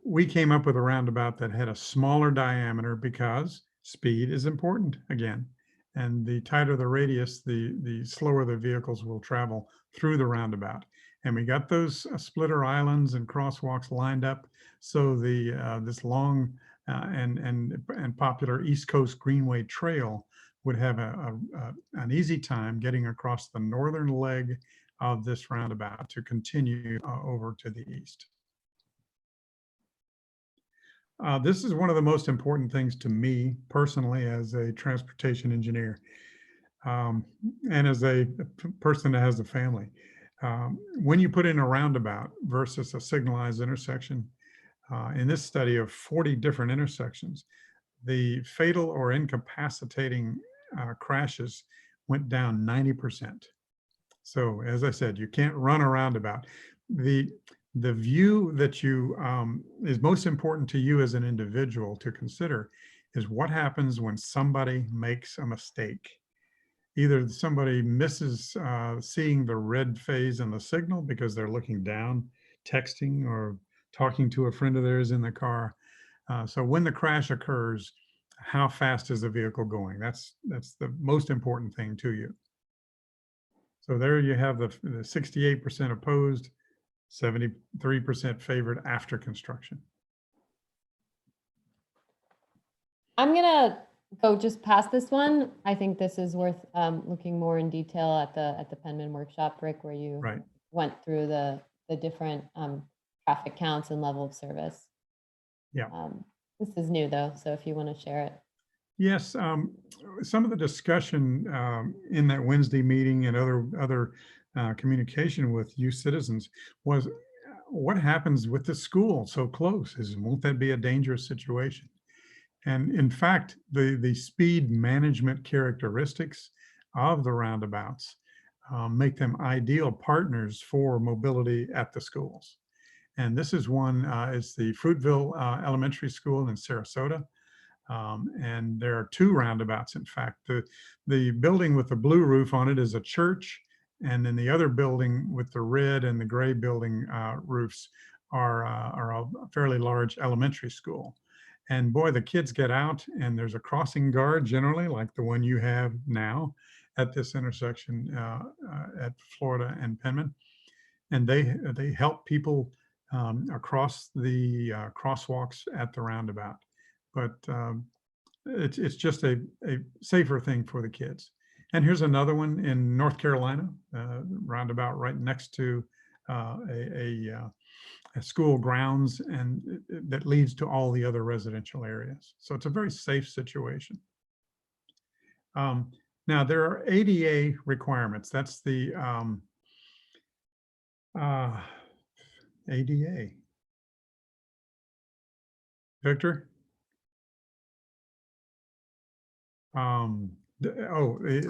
We came up with a roundabout that had a smaller diameter because speed is important again. And the tighter the radius, the slower the vehicles will travel through the roundabout. And we got those splitter islands and crosswalks lined up so this long and popular East Coast Greenway Trail would have an easy time getting across the northern leg of this roundabout to continue over to the east. This is one of the most important things to me personally as a transportation engineer and as a person that has a family. When you put in a roundabout versus a signalized intersection, in this study of 40 different intersections, the fatal or incapacitating crashes went down 90%. So as I said, you can't run a roundabout. The view that you is most important to you as an individual to consider is what happens when somebody makes a mistake. Either somebody misses seeing the red phase in the signal because they're looking down, texting, or talking to a friend of theirs in the car. So when the crash occurs, how fast is the vehicle going? That's the most important thing to you. So there you have the 68% opposed, 73% favored after construction. I'm gonna go just past this one. I think this is worth looking more in detail at the Penman workshop, Rick, where you Right. went through the different traffic counts and level of service. Yeah. This is new though, so if you want to share it. Yes, some of the discussion in that Wednesday meeting and other communication with you citizens was what happens with the school so close? Won't that be a dangerous situation? And in fact, the speed management characteristics of the roundabouts make them ideal partners for mobility at the schools. And this is one, it's the Fruitville Elementary School in Sarasota. And there are 2 roundabouts. In fact, the building with the blue roof on it is a church. And then the other building with the red and the gray building roofs are a fairly large elementary school. And boy, the kids get out and there's a crossing guard generally like the one you have now at this intersection at Florida and Penman. And they help people across the crosswalks at the roundabout. But it's just a safer thing for the kids. And here's another one in North Carolina, roundabout right next to a school grounds, and that leads to all the other residential areas. So it's a very safe situation. Now there are ADA requirements. That's the ADA. Victor? Well, we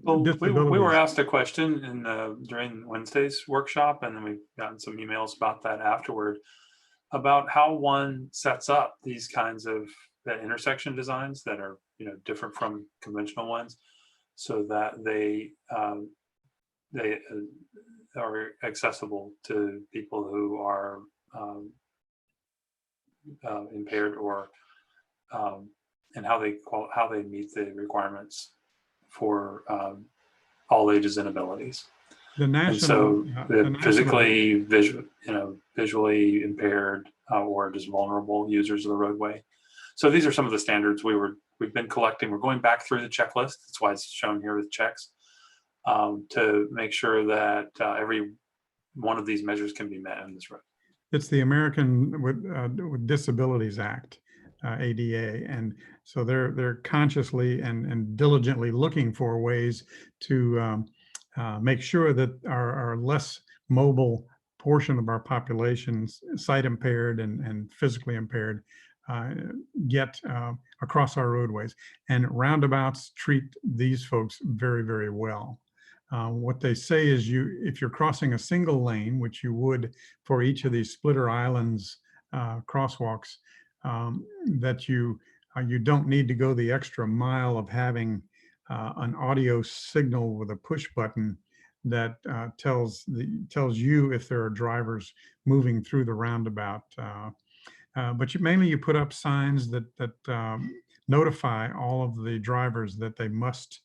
were disabilities. asked a question during Wednesday's workshop, and then we've gotten some emails about that afterward, about how one sets up these kinds of intersection designs that are different from conventional ones, so that they are accessible to people who are impaired, or and how they meet the requirements for all ages and abilities. The And national, so the the national- physically, visually impaired or just vulnerable users of the roadway. So these are some of the standards we've been collecting. We're going back through the checklist. That's why it's shown here with checks, to make sure that every one of these measures can be met in this road. It's the American with Disabilities Act, ADA, and so they're consciously and diligently looking for ways to make sure that our less mobile portion of our population, sight impaired and physically impaired, get across our roadways. And roundabouts treat these folks very, very well. What they say is if you're crossing a single lane, which you would for each of these splitter islands crosswalks, that you don't need to go the extra mile of having an audio signal with a push button that tells you if there are drivers moving through the roundabout. But mainly you put up signs that notify all of the drivers that they must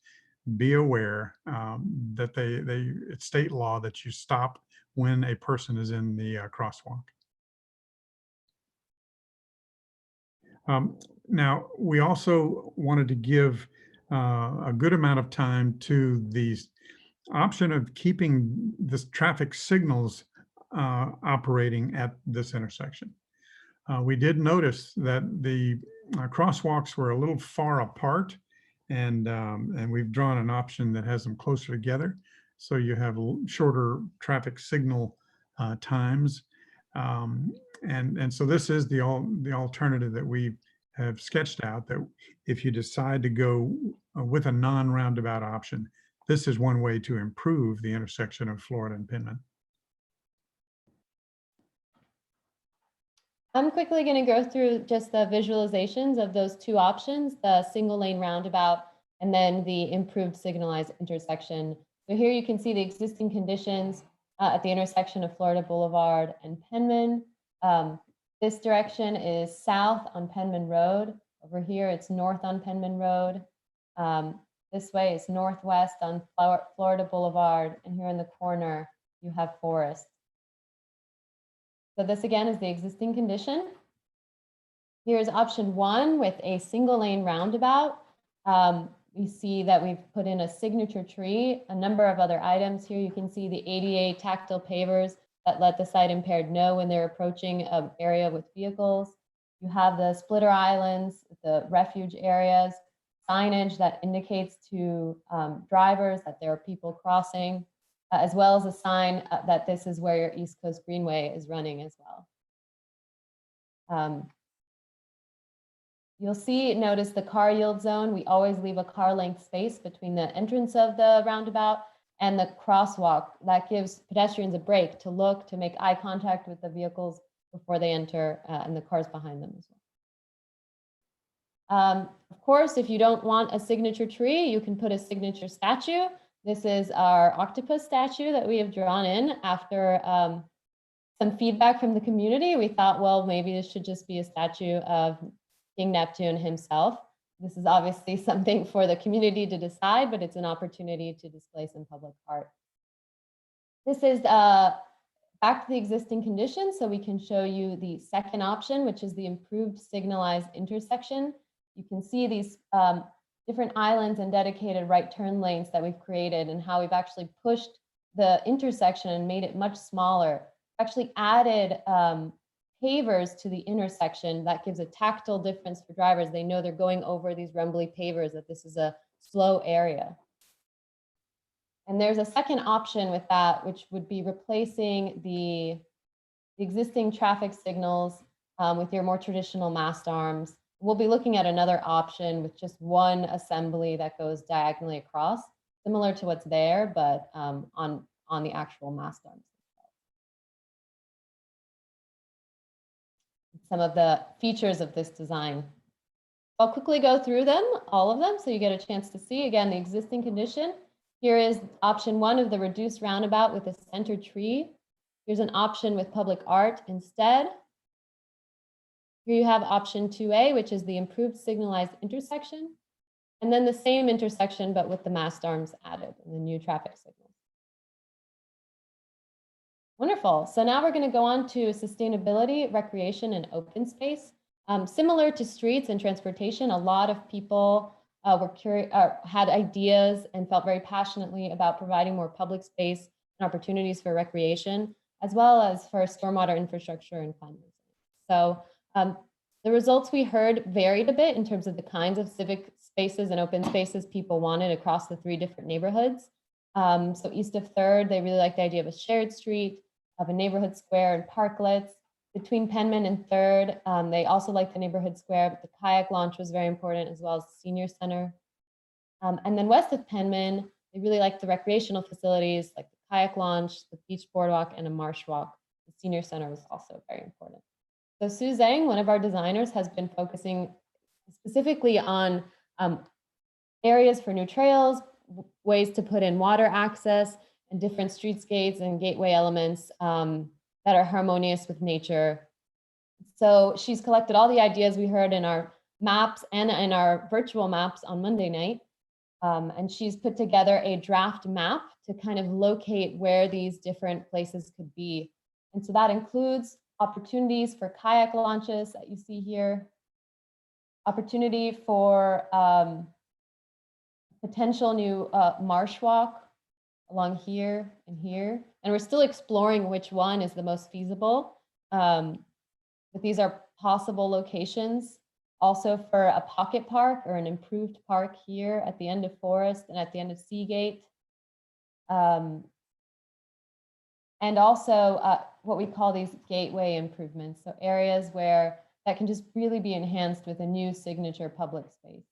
be aware that it's state law that you stop when a person is in the crosswalk. Now, we also wanted to give a good amount of time to the option of keeping the traffic signals operating at this intersection. We did notice that the crosswalks were a little far apart, and we've drawn an option that has them closer together, so you have shorter traffic signal times. And so this is the alternative that we have sketched out, that if you decide to go with a non-roundabout option, this is one way to improve the intersection of Florida and Penman. I'm quickly going to go through just the visualizations of those two options, the single lane roundabout and then the improved signalized intersection. So here you can see the existing conditions at the intersection of Florida Boulevard and Penman. This direction is south on Penman Road. Over here, it's north on Penman Road. This way is northwest on Florida Boulevard. And here in the corner, you have Forest. So this again is the existing condition. Here's option one with a single lane roundabout. We see that we've put in a signature tree, a number of other items. Here you can see the ADA tactile pavers that let the sight impaired know when they're approaching an area with vehicles. You have the splitter islands, the refuge areas, signage that indicates to drivers that there are people crossing, as well as a sign that this is where your East Coast Greenway is running as well. You'll notice the car yield zone. We always leave a car length space between the entrance of the roundabout and the crosswalk. That gives pedestrians a break to look, to make eye contact with the vehicles before they enter, and the cars behind them as well. Of course, if you don't want a signature tree, you can put a signature statue. This is our octopus statue that we have drawn in after some feedback from the community. We thought, well, maybe this should just be a statue of King Neptune himself. This is obviously something for the community to decide, but it's an opportunity to display some public art. This is back to the existing conditions, so we can show you the second option, which is the improved signalized intersection. You can see these different islands and dedicated right turn lanes that we've created, and how we've actually pushed the intersection and made it much smaller. Actually added pavers to the intersection that gives a tactile difference for drivers. They know they're going over these rumbly pavers, that this is a slow area. And there's a second option with that, which would be replacing the existing traffic signals with your more traditional mast arms. We'll be looking at another option with just one assembly that goes diagonally across, similar to what's there, but on the actual mast arms. Some of the features of this design. I'll quickly go through them, all of them, so you get a chance to see again the existing condition. Here is option 1 of the reduced roundabout with a center tree. Here's an option with public art instead. Here you have option 2A, which is the improved signalized intersection. And then the same intersection, but with the mast arms added and the new traffic signals. Wonderful. So now we're going to go on to sustainability, recreation, and open space. Similar to streets and transportation, a lot of people had ideas and felt very passionately about providing more public space and opportunities for recreation, as well as for stormwater infrastructure and climate resilience. So the results we heard varied a bit in terms of the kinds of civic spaces and open spaces people wanted across the 3 different neighborhoods. So east of 3rd, they really liked the idea of a shared street, of a neighborhood square and parklets. Between Penman and 3rd, they also liked the neighborhood square, but the kayak launch was very important, as well as the senior center. And then west of Penman, they really liked the recreational facilities like the kayak launch, the beach boardwalk, and a marsh walk. The senior center was also very important. So Sue Zhang, one of our designers, has been focusing specifically on areas for new trails, ways to put in water access, and different streetscapes and gateway elements that are harmonious with nature. So she's collected all the ideas we heard in our maps and in our virtual maps on Monday night. And she's put together a draft map to kind of locate where these different places could be. And so that includes opportunities for kayak launches that you see here, opportunity for potential new marsh walk along here and here. And we're still exploring which one is the most feasible. But these are possible locations. Also for a pocket park or an improved park here at the end of Forest and at the end of Seagate. And also what we call these gateway improvements. So areas where that can just really be enhanced with a new signature public space.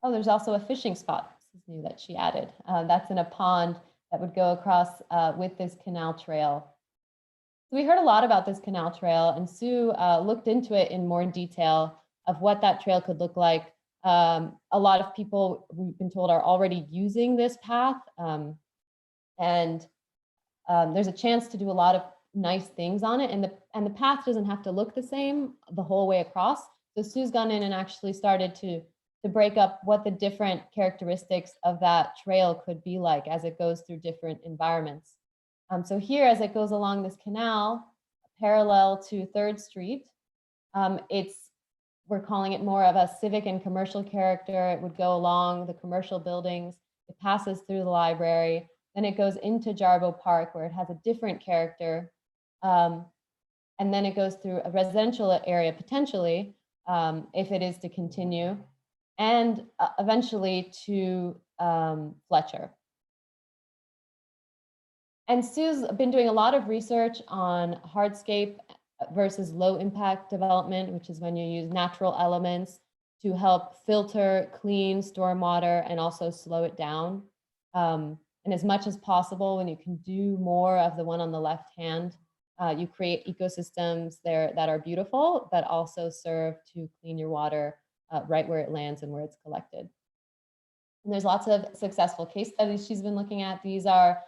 Oh, there's also a fishing spot. This is new that she added. That's in a pond that would go across with this canal trail. So we heard a lot about this canal trail, and Sue looked into it in more detail of what that trail could look like. A lot of people, we've been told, are already using this path. And there's a chance to do a lot of nice things on it. And the path doesn't have to look the same the whole way across. So Sue's gone in and actually started to break up what the different characteristics of that trail could be like as it goes through different environments. So here, as it goes along this canal, parallel to 3rd Street, we're calling it more of a civic and commercial character. It would go along the commercial buildings. It passes through the library. Then it goes into Jarbo Park, where it has a different character. And then it goes through a residential area, potentially, if it is to continue, and eventually to Fletcher. And Sue's been doing a lot of research on hardscape versus low impact development, which is when you use natural elements to help filter, clean stormwater, and also slow it down. And as much as possible, when you can do more of the one on the left hand, you create ecosystems there that are beautiful, but also serve to clean your water right where it lands and where it's collected. And there's lots of successful case studies she's been looking at. These are,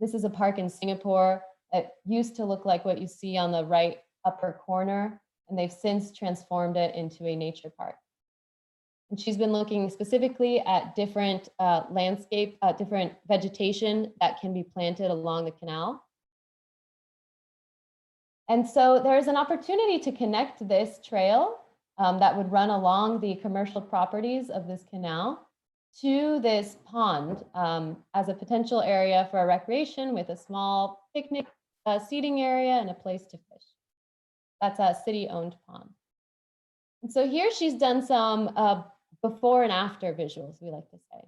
this is a park in Singapore. It used to look like what you see on the right upper corner, and they've since transformed it into a nature park. And she's been looking specifically at different landscape, different vegetation that can be planted along the canal. And so there's an opportunity to connect this trail that would run along the commercial properties of this canal to this pond as a potential area for a recreation with a small picnic seating area and a place to fish. That's a city-owned pond. And so here she's done some before and after visuals, we like to say.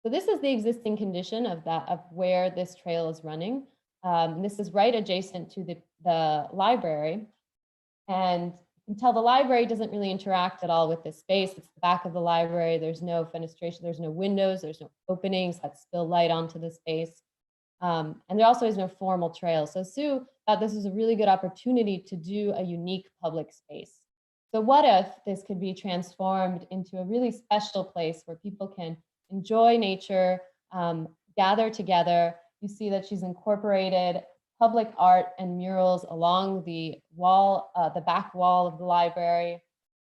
So this is the existing condition of where this trail is running. This is right adjacent to the library. And you can tell the library doesn't really interact at all with this space. It's the back of the library. There's no fenestration, there's no windows, there's no openings that spill light onto the space. And there also is no formal trail. So Sue thought this was a really good opportunity to do a unique public space. So what if this could be transformed into a really special place where people can enjoy nature, gather together. You see that she's incorporated public art and murals along the wall, the back wall of the library,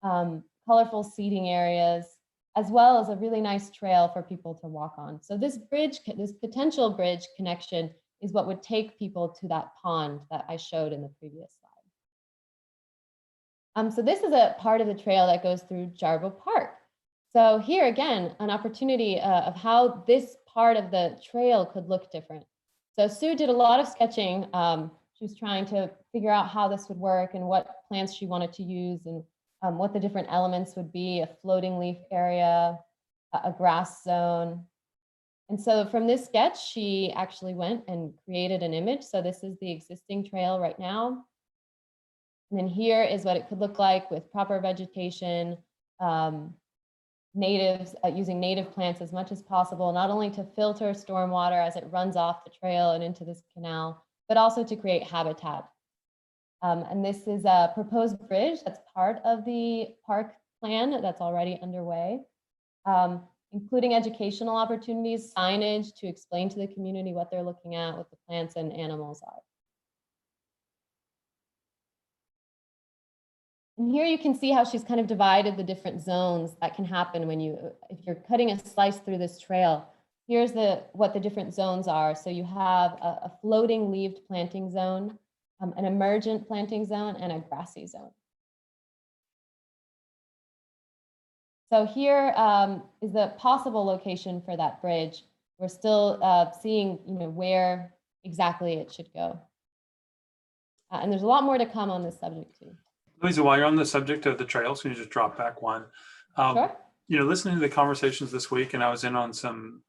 colorful seating areas, as well as a really nice trail for people to walk on. So this bridge, this potential bridge connection is what would take people to that pond that I showed in the previous slide. So this is a part of the trail that goes through Jarbo Park. So here again, an opportunity of how this part of the trail could look different. So Sue did a lot of sketching. She was trying to figure out how this would work and what plants she wanted to use and what the different elements would be, a floating leaf area, a grass zone. And so from this sketch, she actually went and created an image. So this is the existing trail right now. And then here is what it could look like with proper vegetation, natives, using native plants as much as possible, not only to filter stormwater as it runs off the trail and into this canal, but also to create habitat. And this is a proposed bridge that's part of the park plan that's already underway, including educational opportunities, signage to explain to the community what they're looking at, what the plants and animals are. And here you can see how she's kind of divided the different zones that can happen when if you're cutting a slice through this trail. Here's what the different zones are. So you have a floating leaved planting zone, an emergent planting zone, and a grassy zone. So here is the possible location for that bridge. We're still seeing, where exactly it should go. And there's a lot more to come on this subject too. Louisa, while you're on the subject of the trails, can you just drop back one? Sure. Listening to the conversations this week, and I was in on some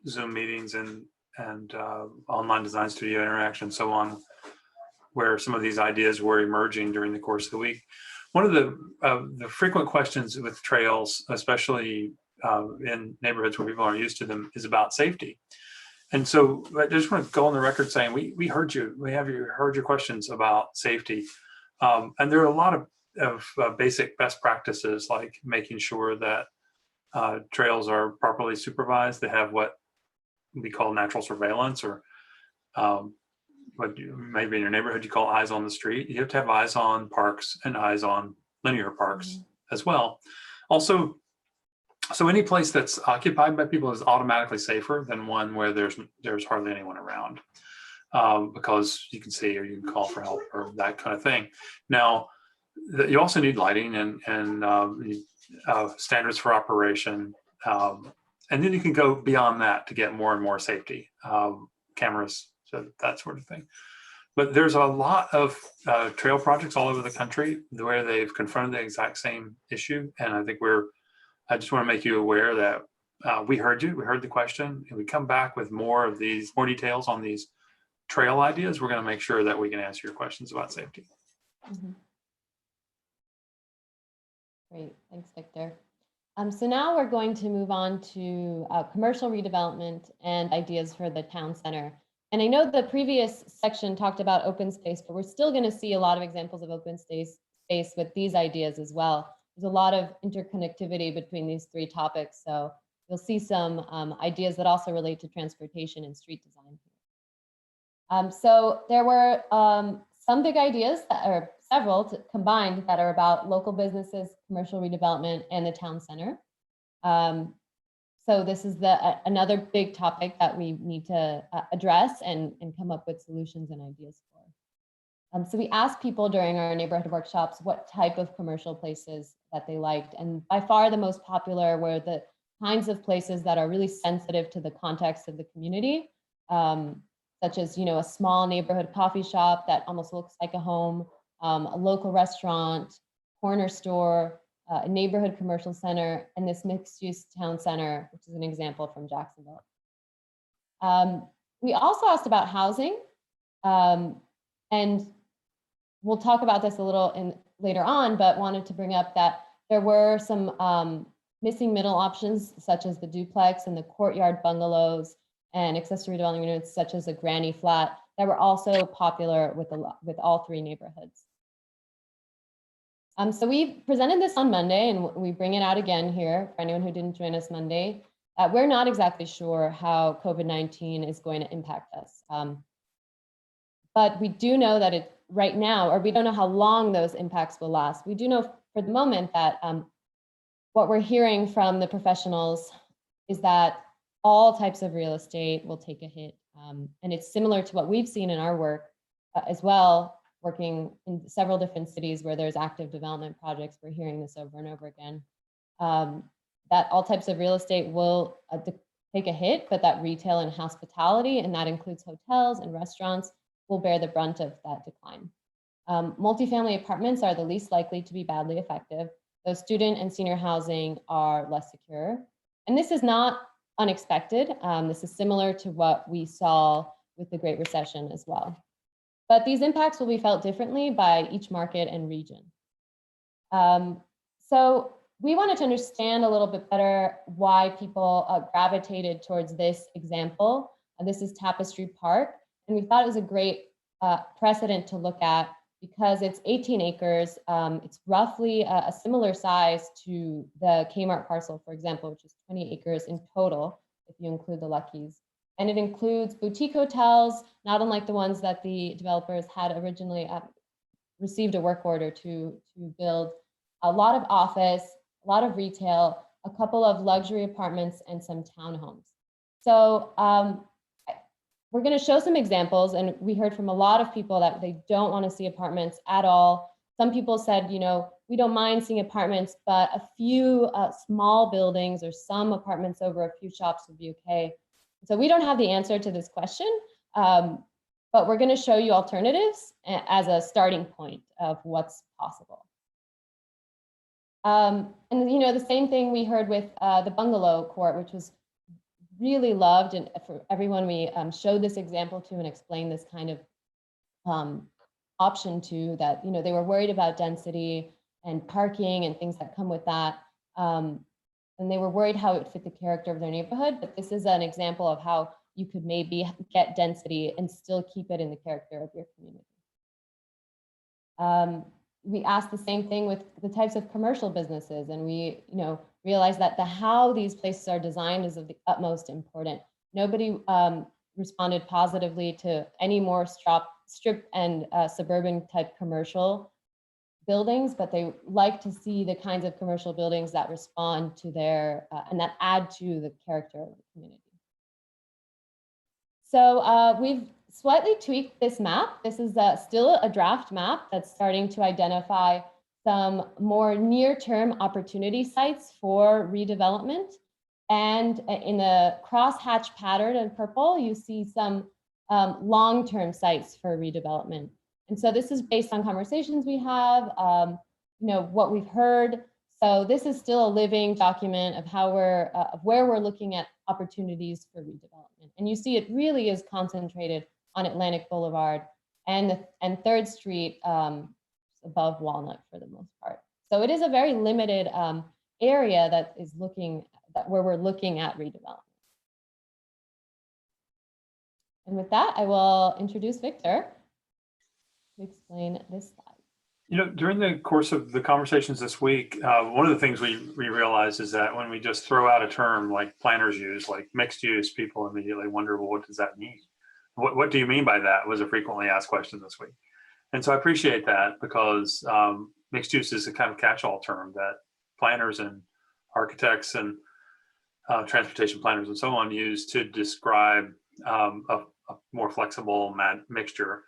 Zoom meetings and online design studio interaction and so on, where some of these ideas were emerging during the course of the week. One of the frequent questions with trails, especially in neighborhoods where people aren't used to them, is about safety. And so I just want to go on the record saying we heard you. We have heard your questions about safety. And there are a lot of basic best practices, like making sure that trails are properly supervised. They have what we call natural surveillance, or what maybe in your neighborhood you call eyes on the street. You have to have eyes on parks and eyes on linear parks as well. Also, so any place that's occupied by people is automatically safer than one where there's hardly anyone around. Because you can see or you can call for help or that kind of thing. Now, you also need lighting and standards for operation. And then you can go beyond that to get more and more safety, cameras, so that sort of thing. But there's a lot of trail projects all over the country where they've confronted the exact same issue. And I think I just want to make you aware that we heard you, we heard the question, and we come back with more details on these trail ideas. We're going to make sure that we can answer your questions about safety. Great, thanks, Victor. So now we're going to move on to commercial redevelopment and ideas for the town center. And I know the previous section talked about open space, but we're still going to see a lot of examples of open space with these ideas as well. There's a lot of interconnectivity between these three topics. So you'll see some ideas that also relate to transportation and street design. So there were some big ideas, or several combined, that are about local businesses, commercial redevelopment, and the town center. So this is another big topic that we need to address and come up with solutions and ideas for. So we asked people during our neighborhood workshops what type of commercial places that they liked. And by far the most popular were the kinds of places that are really sensitive to the context of the community. Such as, a small neighborhood coffee shop that almost looks like a home, a local restaurant, corner store, a neighborhood commercial center, and this mixed-use town center, which is an example from Jacksonville. We also asked about housing, and we'll talk about this a little later on, but wanted to bring up that there were some missing middle options, such as the duplex and the courtyard bungalows, and accessory dwelling units such as a granny flat that were also popular with all three neighborhoods. So we presented this on Monday, and we bring it out again here for anyone who didn't join us Monday. we're not exactly sure how COVID-19 is going to impact us. But we do know that it right now, or we don't know how long those impacts will last. We do know for the moment that what we're hearing from the professionals is that all types of real estate will take a hit. And it's similar to what we've seen in our work as well, working in several different cities where there's active development projects. We're hearing this over and over again, that all types of real estate will take a hit, but that retail and hospitality, and that includes hotels and restaurants, will bear the brunt of that decline. Multifamily apartments are the least likely to be badly affected, though student and senior housing are less secure. And this is not unexpected. This is similar to what we saw with the Great Recession as well. But these impacts will be felt differently by each market and region. So we wanted to understand a little bit better why people gravitated towards this example. This is Tapestry Park, and we thought it was a great precedent to look at because it's 18 acres. It's roughly a similar size to the Kmart parcel, for example, which is 20 acres in total, if you include the Luckies. And it includes boutique hotels, not unlike the ones that the developers had originally received a work order to build, a lot of office, a lot of retail, a couple of luxury apartments, and some townhomes. So we're going to show some examples, and we heard from a lot of people that they don't want to see apartments at all. Some people said, you know, we don't mind seeing apartments, but a few small buildings or some apartments over a few shops would be okay. So we don't have the answer to this question, but we're going to show you alternatives as a starting point of what's possible. And you know, the same thing we heard with the bungalow court, which was really loved, and for everyone we showed this example to and explained this kind of option to, that, you know, they were worried about density and parking and things that come with that. And they were worried how it would fit the character of their neighborhood, but this is an example of how you could maybe get density and still keep it in the character of your community. We asked the same thing with the types of commercial businesses, and we, you know, realized that how these places are designed is of the utmost important. Nobody responded positively to any more strip and suburban type commercial buildings, but they like to see the kinds of commercial buildings that respond to their and that add to the character of the community. So we've slightly tweaked this map. This is still a draft map that's starting to identify some more near-term opportunity sites for redevelopment. And in the crosshatch pattern in purple, you see some long-term sites for redevelopment. And so this is based on conversations we have, you know, what we've heard. So this is still a living document of how of where we're looking at opportunities for redevelopment. And you see it really is concentrated on Atlantic Boulevard and 3rd Street above Walnut for the most part. So it is a very limited area that is where we're looking at redevelopment. And with that, I will introduce Victor to explain this slide. You know, during the course of the conversations this week, one of the things we realized is that when we just throw out a term like planners use, like mixed use, people immediately wonder, well, what does that mean? What do you mean by that was a frequently asked question this week. And so I appreciate that, because mixed use is a kind of catch-all term that planners and architects and transportation planners and so on use to describe a more flexible mixture.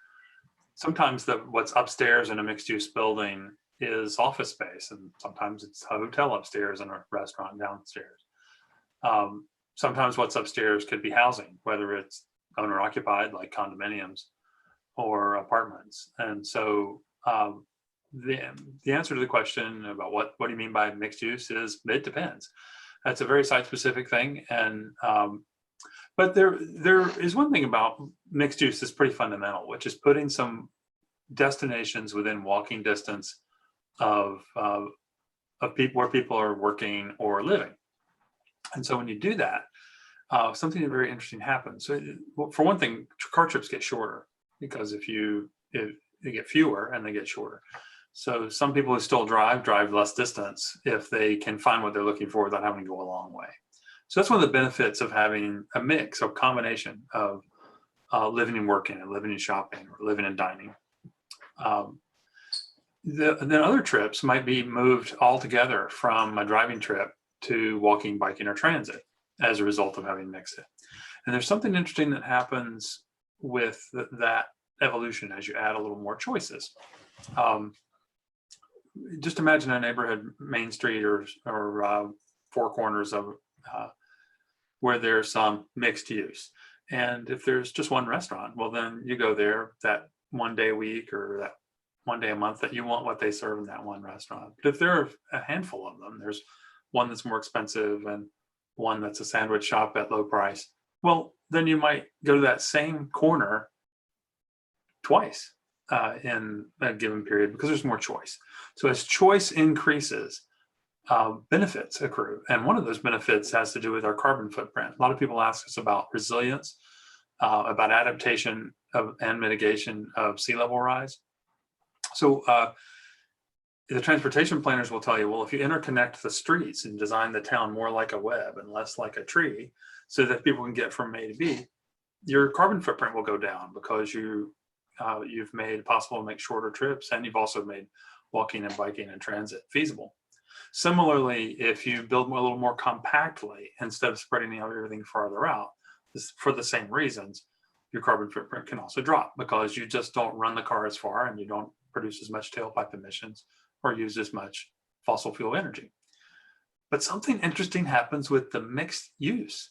Sometimes what's upstairs in a mixed use building is office space, and sometimes it's a hotel upstairs and a restaurant downstairs. Sometimes what's upstairs could be housing, whether it's owner occupied like condominiums or apartments. And so the answer to the question about what do you mean by mixed use is it depends. That's a very site specific thing. And but there is one thing about mixed use that's pretty fundamental, which is putting some destinations within walking distance of people where people are working or living. And so when you do that, something very interesting happens. So for one thing, car trips get shorter, because if they get fewer and they get shorter. So some people who still drive less distance if they can find what they're looking for without having to go a long way. So that's one of the benefits of having a mix or combination of living and working, and living and shopping, or living and dining. Then other trips might be moved altogether from a driving trip to walking, biking, or transit as a result of having mixed it. And there's something interesting that happens with that evolution as you add a little more choices. Just imagine a neighborhood, Main Street or four corners of where there's some mixed use. And if there's just one restaurant, well, then you go there that one day a week or that one day a month that you want what they serve in that one restaurant. But if there are a handful of them, there's one that's more expensive and one that's a sandwich shop at low price. Well, then you might go to that same corner twice in a given period because there's more choice. So as choice increases, benefits accrue. And one of those benefits has to do with our carbon footprint. A lot of people ask us about resilience, about adaptation and mitigation of sea level rise. So the transportation planners will tell you, well, if you interconnect the streets and design the town more like a web and less like a tree, so that people can get from A to B, your carbon footprint will go down because you've made it possible to make shorter trips, and you've also made walking and biking and transit feasible. Similarly, if you build a little more compactly instead of spreading everything farther out, for the same reasons, your carbon footprint can also drop because you just don't run the car as far and you don't produce as much tailpipe emissions or use as much fossil fuel energy. But something interesting happens with the mixed use.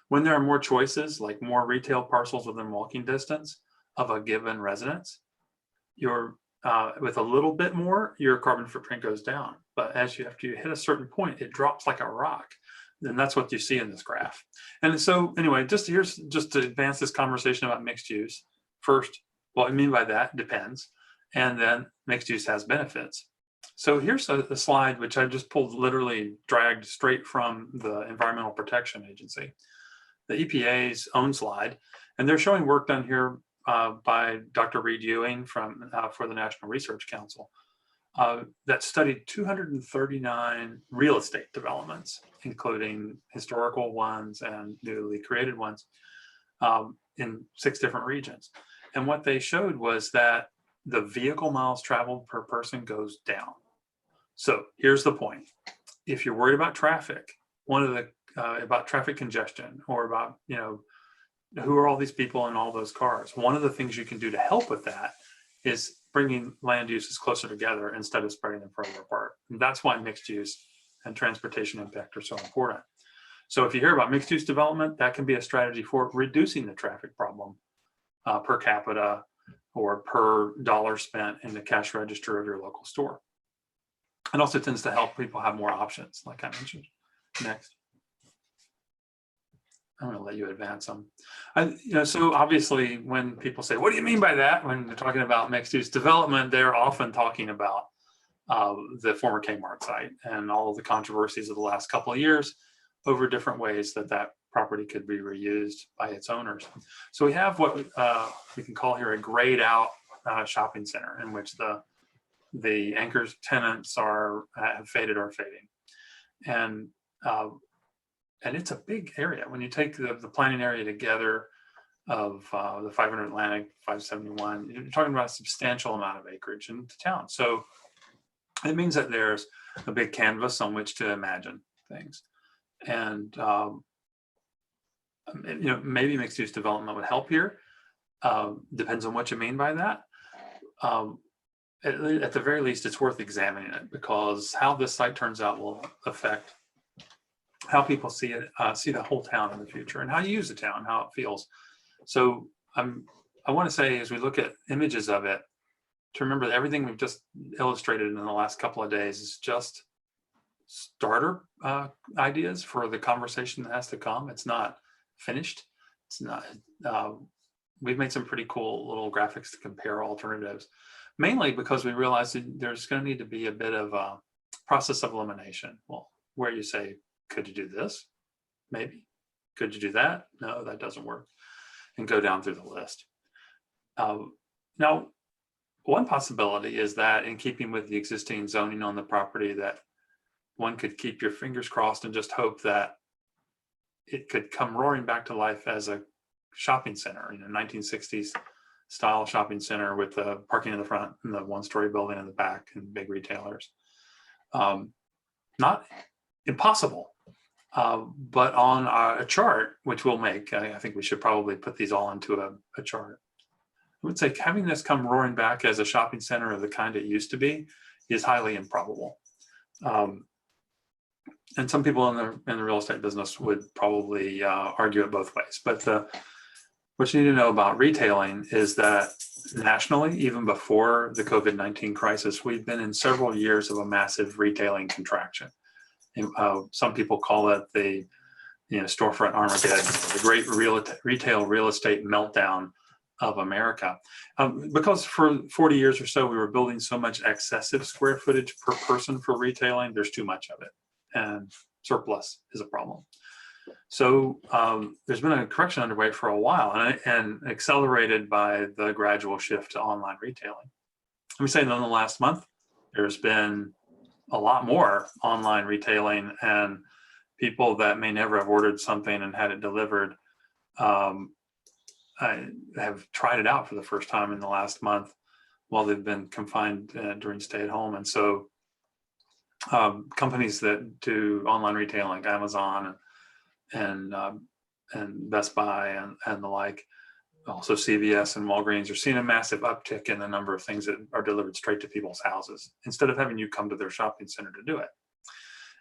When there are more choices, like more retail parcels within walking distance of a given residence, with a little bit more, your carbon footprint goes down. But after you hit a certain point, it drops like a rock. And that's what you see in this graph. And so anyway, just to advance this conversation about mixed use. First, what I mean by that depends. And then mixed use has benefits. So here's a slide which I just literally dragged straight from the Environmental Protection Agency, the EPA's own slide. And they're showing work done here by Dr. Reed Ewing for the National Research Council that studied 239 real estate developments, including historical ones and newly created ones in 6 different regions. And what they showed was that the vehicle miles traveled per person goes down. So here's the point. If you're worried about traffic, about traffic congestion, or about, who are all these people in all those cars? One of the things you can do to help with that is bringing land uses closer together instead of spreading them further apart. And that's why mixed use and transportation impact are so important. So if you hear about mixed use development, that can be a strategy for reducing the traffic problem per capita or per dollar spent in the cash register of your local store. It also tends to help people have more options, like I mentioned. Next. I'm going to let you advance them. So obviously when people say, what do you mean by that? When they're talking about mixed use development, they're often talking about the former Kmart site and all of the controversies of the last couple of years over different ways that property could be reused by its owners. So we have what we can call here a grayed out shopping center in which the anchor tenants have faded or fading. And it's a big area. When you take the planning area together of the 500 Atlantic, 571, you're talking about a substantial amount of acreage in the town. So it means that there's a big canvas on which to imagine things. And maybe mixed use development would help here. Depends on what you mean by that. At the very least, it's worth examining it, because how this site turns out will affect how people see it, see the whole town in the future, and how you use the town, how it feels. So I want to say, as we look at images of it, to remember that everything we've just illustrated in the last couple of days is just starter ideas for the conversation that has to come. It's not finished. It's not. We've made some pretty cool little graphics to compare alternatives, mainly because we realized that there's going to need to be a bit of a process of elimination. Well, where you say, could you do this? Maybe. Could you do that? No, that doesn't work. And go down through the list. Now, one possibility is that, in keeping with the existing zoning on the property, that one could keep your fingers crossed and just hope that it could come roaring back to life as a shopping center, 1960s style shopping center with the parking in the front and the one-story building in the back and big retailers. Not impossible, but on a chart, which we'll make, I think we should probably put these all into a chart. I would say having this come roaring back as a shopping center of the kind it used to be is highly improbable. And some people in the real estate business would probably argue it both ways. But what you need to know about retailing is that nationally, even before the COVID-19 crisis, we've been in several years of a massive retailing contraction. And, some people call it the storefront Armageddon, the great retail real estate meltdown of America. Because for 40 years or so, we were building so much excessive square footage per person for retailing, there's too much of it. And surplus is a problem. So there's been a correction underway for a while, and accelerated by the gradual shift to online retailing. Let me say that in the last month, there's been a lot more online retailing, and people that may never have ordered something and had it delivered have tried it out for the first time in the last month while they've been confined during stay at home. And so companies that do online retailing like Amazon and Best Buy and the like, also CVS and Walgreens, are seeing a massive uptick in the number of things that are delivered straight to people's houses instead of having you come to their shopping center to do it.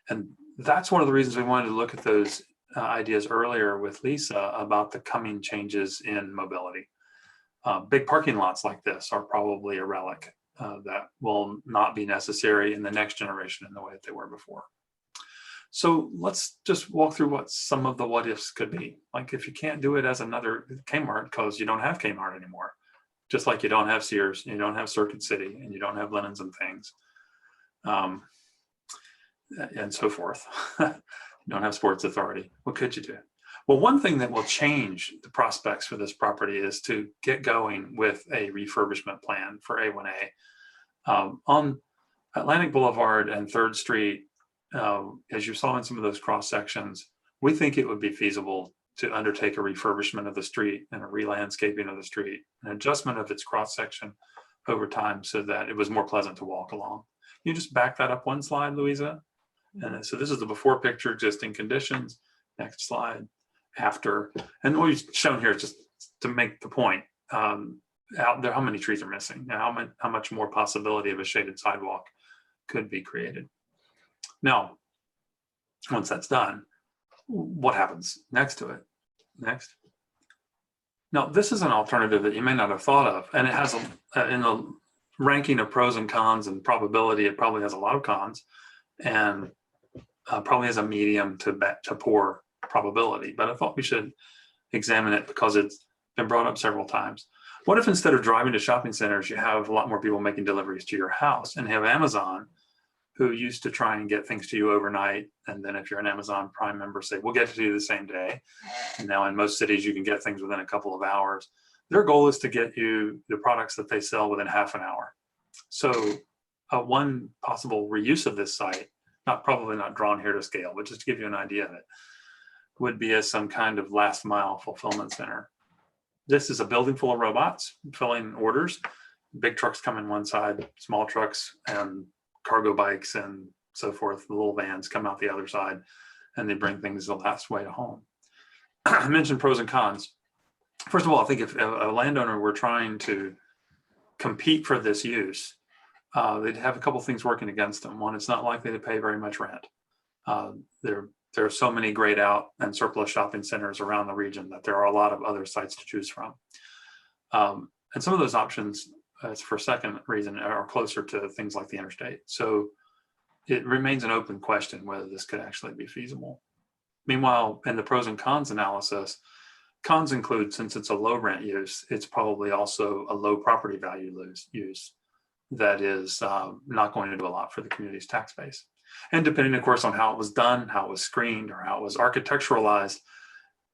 And that's one of the reasons we wanted to look at those ideas earlier with Lisa about the coming changes in mobility. Big parking lots like this are probably a relic that will not be necessary in the next generation in the way that they were before. So let's just walk through what some of the what ifs could be. Like if you can't do it as another Kmart because you don't have Kmart anymore, just like you don't have Sears, you don't have Circuit City, and you don't have Linens and Things, and so forth. You don't have Sports Authority. What could you do? Well, one thing that will change the prospects for this property is to get going with a refurbishment plan for A1A. On Atlantic Boulevard and 3rd Street, as you saw in some of those cross sections, we think it would be feasible to undertake a refurbishment of the street and a re-landscaping of the street, an adjustment of its cross section over time so that it was more pleasant to walk along. Can you just back that up one slide, Louisa? And so this is the before picture, existing conditions. Next slide, after. And what we've shown here is just to make the point out there, how many trees are missing, now how much more possibility of a shaded sidewalk could be created. Now, once that's done, what happens next to it? Next. Now, this is an alternative that you may not have thought of, and it has in the ranking of pros and cons and probability, it probably has a lot of cons, and probably has a medium to poor probability. But I thought we should examine it because it's been brought up several times. What if instead of driving to shopping centers, you have a lot more people making deliveries to your house, and have Amazon, who used to try and get things to you overnight, and then if you're an Amazon Prime member, say, we'll get it to you the same day. And now in most cities, you can get things within a couple of hours. Their goal is to get you the products that they sell within half an hour. So one possible reuse of this site, probably not drawn here to scale, but just to give you an idea of it, would be as some kind of last mile fulfillment center. This is a building full of robots filling orders. Big trucks come in one side, small trucks and cargo bikes and so forth, the little vans come out the other side, and they bring things the last way to home. I mentioned pros and cons. First of all, I think if a landowner were trying to compete for this use, they'd have a couple things working against them. One, it's not likely to pay very much rent. There are so many grayed out and surplus shopping centers around the region that there are a lot of other sites to choose from. And some of those options, for a second reason, are closer to things like the interstate. So it remains an open question whether this could actually be feasible. Meanwhile, in the pros and cons analysis, cons include, since it's a low rent use, it's probably also a low property value use that is not going to do a lot for the community's tax base. And depending, of course, on how it was done, how it was screened, or how it was architecturalized,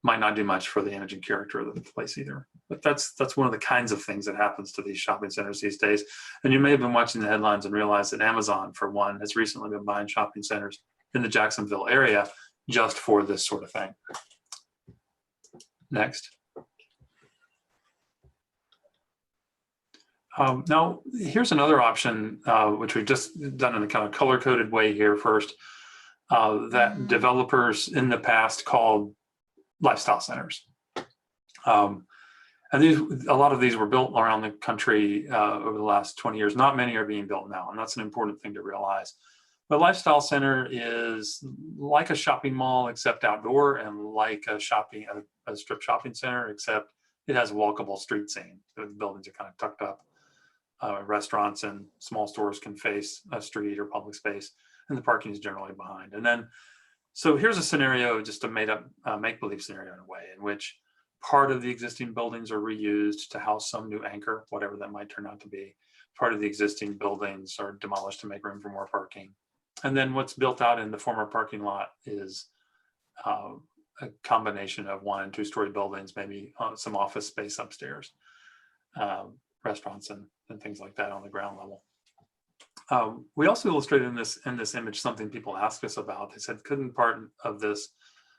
might not do much for the image and character of the place either. But that's one of the kinds of things that happens to these shopping centers these days. And you may have been watching the headlines and realized that Amazon, for one, has recently been buying shopping centers in the Jacksonville area just for this sort of thing. Next. Now, here's another option, which we've just done in a kind of color-coded way here first, that developers in the past called lifestyle centers. And a lot of these were built around the country over the last 20 years. Not many are being built now, and that's an important thing to realize. But lifestyle center is like a shopping mall, except outdoor, and like a strip shopping center, except it has a walkable street scene. The buildings are kind of tucked up. Restaurants and small stores can face a street or public space, and the parking is generally behind. And then, so here's a scenario, just a made up make-believe scenario in a way, in which part of the existing buildings are reused to house some new anchor, whatever that might turn out to be. Part of the existing buildings are demolished to make room for more parking. And then what's built out in the former parking lot is a combination of 1- and 2-story buildings, maybe some office space upstairs, restaurants and things like that on the ground level. We also illustrated in this image something people asked us about. They said, couldn't part of this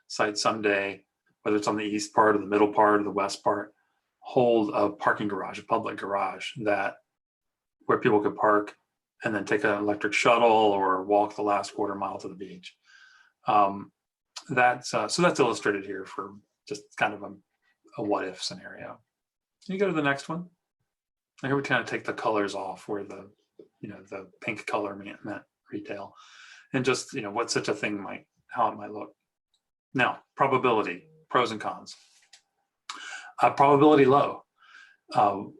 site someday, whether it's on the east part or the middle part or the west part, hold a parking garage, a public garage where people could park and then take an electric shuttle or walk the last quarter mile to the beach. So that's illustrated here for just kind of a what if scenario. Can you go to the next one? Here we kind of take the colors off where the pink color meant retail, and just what such a thing how it might look. Now, probability, pros and cons. Probability low.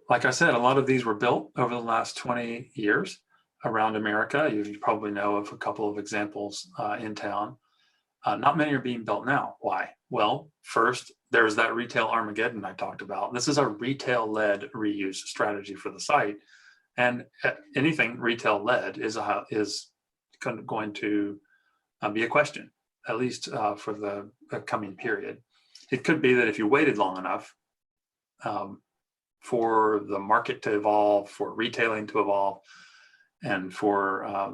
Like I said, a lot of these were built over the last 20 years around America. You probably know of a couple of examples in town. Not many are being built now. Why? Well, first, there's that retail Armageddon I talked about. This is a retail-led reuse strategy for the site. And anything retail-led is going to be a question, at least for the coming period. It could be that if you waited long enough for the market to evolve, for retailing to evolve, and for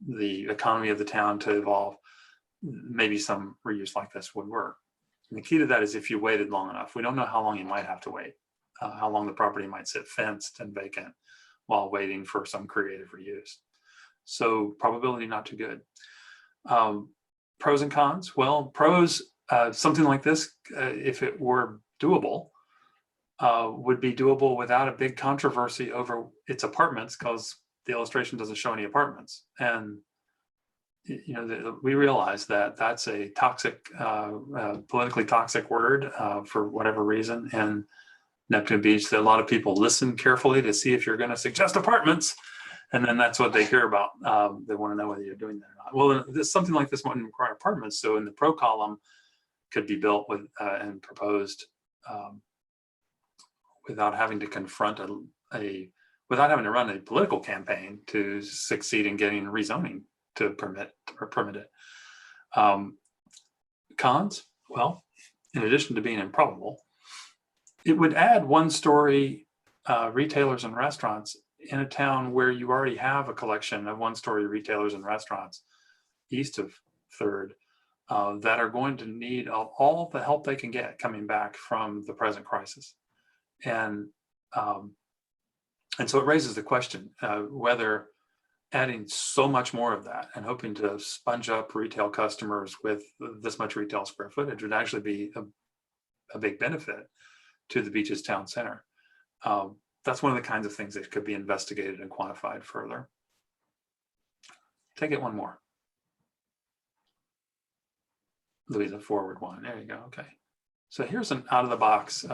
the economy of the town to evolve, maybe some reuse like this would work. And the key to that is if you waited long enough. We don't know how long you might have to wait, how long the property might sit fenced and vacant while waiting for some creative reuse. So probability not too good. Pros and cons. Well, pros, something like this, if it were doable, would be doable without a big controversy over its apartments, because the illustration doesn't show any apartments. And we realize that that's a toxic, politically toxic word for whatever reason. And Neptune Beach, that a lot of people listen carefully to see if you're going to suggest apartments, and then that's what they hear about. They want to know whether you're doing that or not. Well, something like this wouldn't require apartments. So in the pro column, could be built with and proposed without having to confront without having to run a political campaign to succeed in getting rezoning to permit it. Cons, well, in addition to being improbable, it would add 1-story retailers and restaurants in a town where you already have a collection of 1-story retailers and restaurants east of 3rd that are going to need all the help they can get coming back from the present crisis. And so it raises the question whether adding so much more of that and hoping to sponge up retail customers with this much retail square footage would actually be a big benefit to the beach's town center. That's one of the kinds of things that could be investigated and quantified further. Take it one more. Louisa, forward one. There you go. Okay. So here's an out-of-the-box,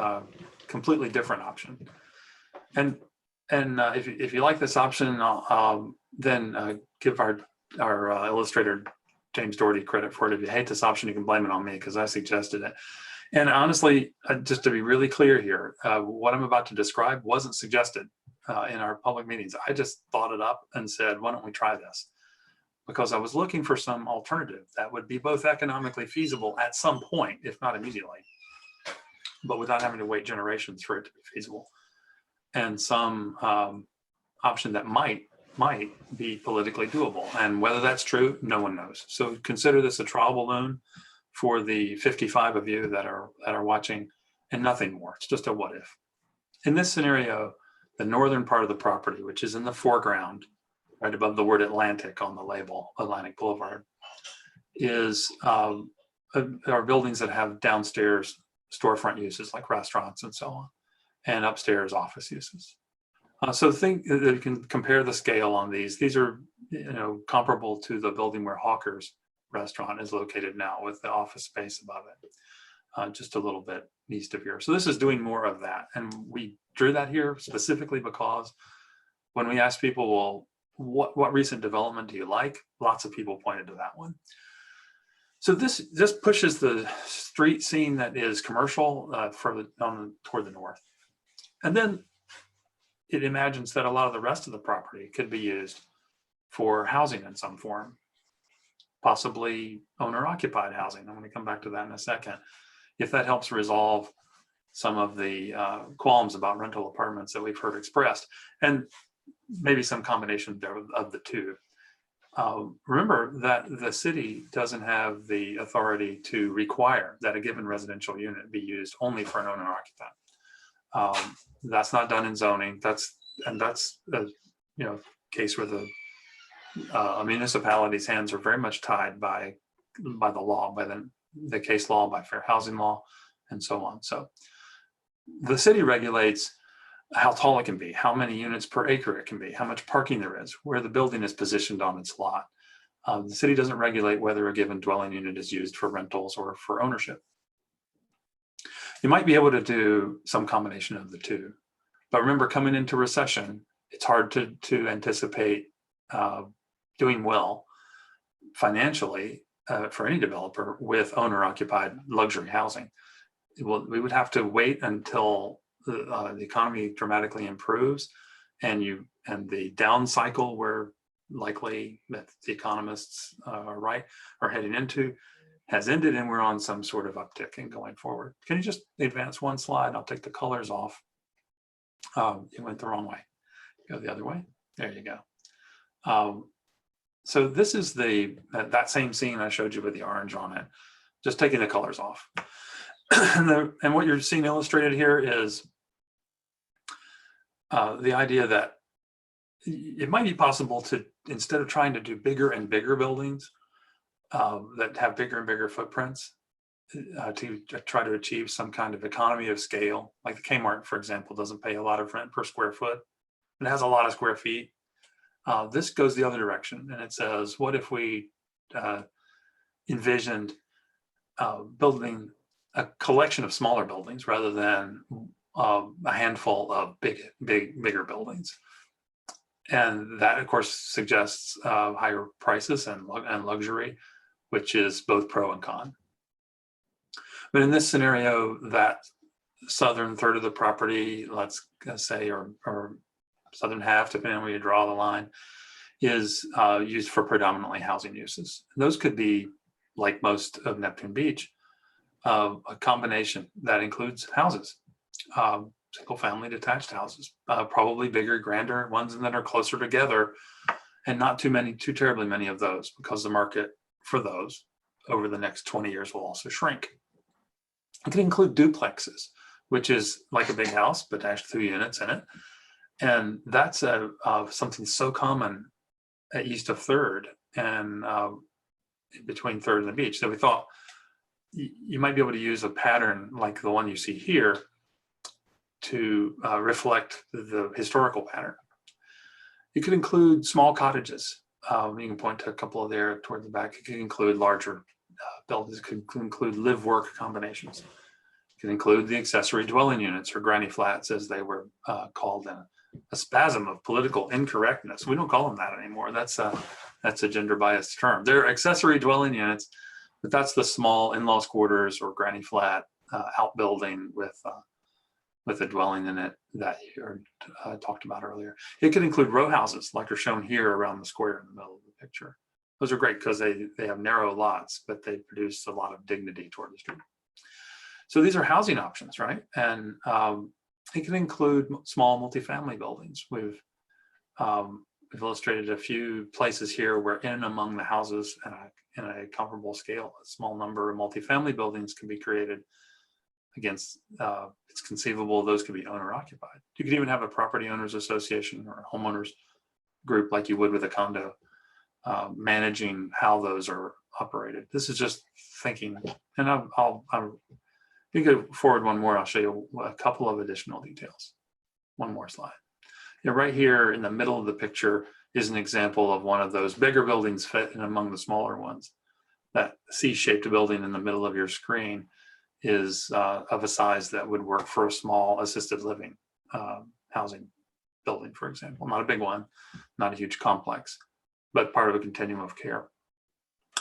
completely different option. And if you like this option, then give our illustrator James Doherty credit for it. If you hate this option, you can blame it on me because I suggested it. And honestly, just to be really clear here, what I'm about to describe wasn't suggested in our public meetings. I just thought it up and said, why don't we try this? Because I was looking for some alternative that would be both economically feasible at some point, if not immediately, but without having to wait generations for it to be feasible. And some option that might be politically doable. And whether that's true, no one knows. So consider this a trial balloon for the 55 of you that are watching. and nothing more. It's just a what if. In this scenario, the northern part of the property, which is in the foreground, right above the word Atlantic on the label, Atlantic Boulevard, is are buildings that have downstairs storefront uses like restaurants and so on, and upstairs office uses. So think that you can compare the scale on these. These are, comparable to the building where Hawker's restaurant is located now, with the office space above it, just a little bit east of here. So this is doing more of that. And we drew that here specifically because when we asked people, well, what recent development do you like? Lots of people pointed to that one. So this pushes the street scene that is commercial toward the north. And then it imagines that a lot of the rest of the property could be used for housing in some form, possibly owner-occupied housing. I'm going to come back to that in a second. If that helps resolve some of the qualms about rental apartments that we've heard expressed, and maybe some combination of the two. Remember that the city doesn't have the authority to require that a given residential unit be used only for an owner-occupant. That's not done in zoning. That's a case where a municipality's hands are very much tied by the law, by the case law, by fair housing law, and so on. So the city regulates how tall it can be, how many units per acre it can be, how much parking there is, where the building is positioned on its lot. The city doesn't regulate whether a given dwelling unit is used for rentals or for ownership. You might be able to do some combination of the two, but remember, coming into recession, it's hard to anticipate doing well financially for any developer with owner-occupied luxury housing. We would have to wait until the economy dramatically improves, and the down cycle, where likely that the economists are heading into, has ended, and we're on some sort of uptick and going forward. Can you just advance one slide? I'll take the colors off. It went the wrong way. Go the other way. There you go. So this is that same scene I showed you with the orange on it, just taking the colors off. And what you're seeing illustrated here is the idea that it might be possible to, instead of trying to do bigger and bigger buildings that have bigger and bigger footprints, to try to achieve some kind of economy of scale. Like the Kmart, for example, doesn't pay a lot of rent per square foot. It has a lot of square feet. This goes the other direction, and it says, what if we envisioned building a collection of smaller buildings rather than a handful of bigger buildings? And that, of course, suggests higher prices and luxury, which is both pro and con. But in this scenario, that southern third of the property, let's say, or southern half, depending on where you draw the line, is used for predominantly housing uses. And those could be, like most of Neptune Beach, a combination that includes houses, single family detached houses, probably bigger, grander ones that are closer together, and not too terribly many of those, because the market for those over the next 20 years will also shrink. It can include duplexes, which is like a big house, but has 2 units in it. And that's something so common east of 3rd and between 3rd and the beach, that we thought you might be able to use a pattern like the one you see here to reflect the historical pattern. It could include small cottages. You can point to a couple of there toward the back. It could include larger buildings. It could include live-work combinations. It could include the accessory dwelling units, or granny flats, as they were called in a spasm of political incorrectness. We don't call them that anymore. That's a gender-biased term. They're accessory dwelling units, but that's the small in-laws quarters or granny flat outbuilding with a dwelling in it that you talked about earlier. It could include row houses, like are shown here around the square in the middle of the picture. Those are great because they have narrow lots, but they produce a lot of dignity toward the street. So these are housing options, right? And it can include small multifamily buildings. We've illustrated a few places here where in among the houses in a comparable scale, a small number of multifamily buildings can be created against, it's conceivable those could be owner occupied. You could even have a property owners association or a homeowners group like you would with a condo, managing how those are operated. This is just thinking, and I'll you go forward one more, I'll show you a couple of additional details. One more slide. Yeah, right here in the middle of the picture is an example of one of those bigger buildings fit in among the smaller ones. That C-shaped building in the middle of your screen is of a size that would work for a small assisted living housing building, for example. Not a big one, not a huge complex, but part of a continuum of care.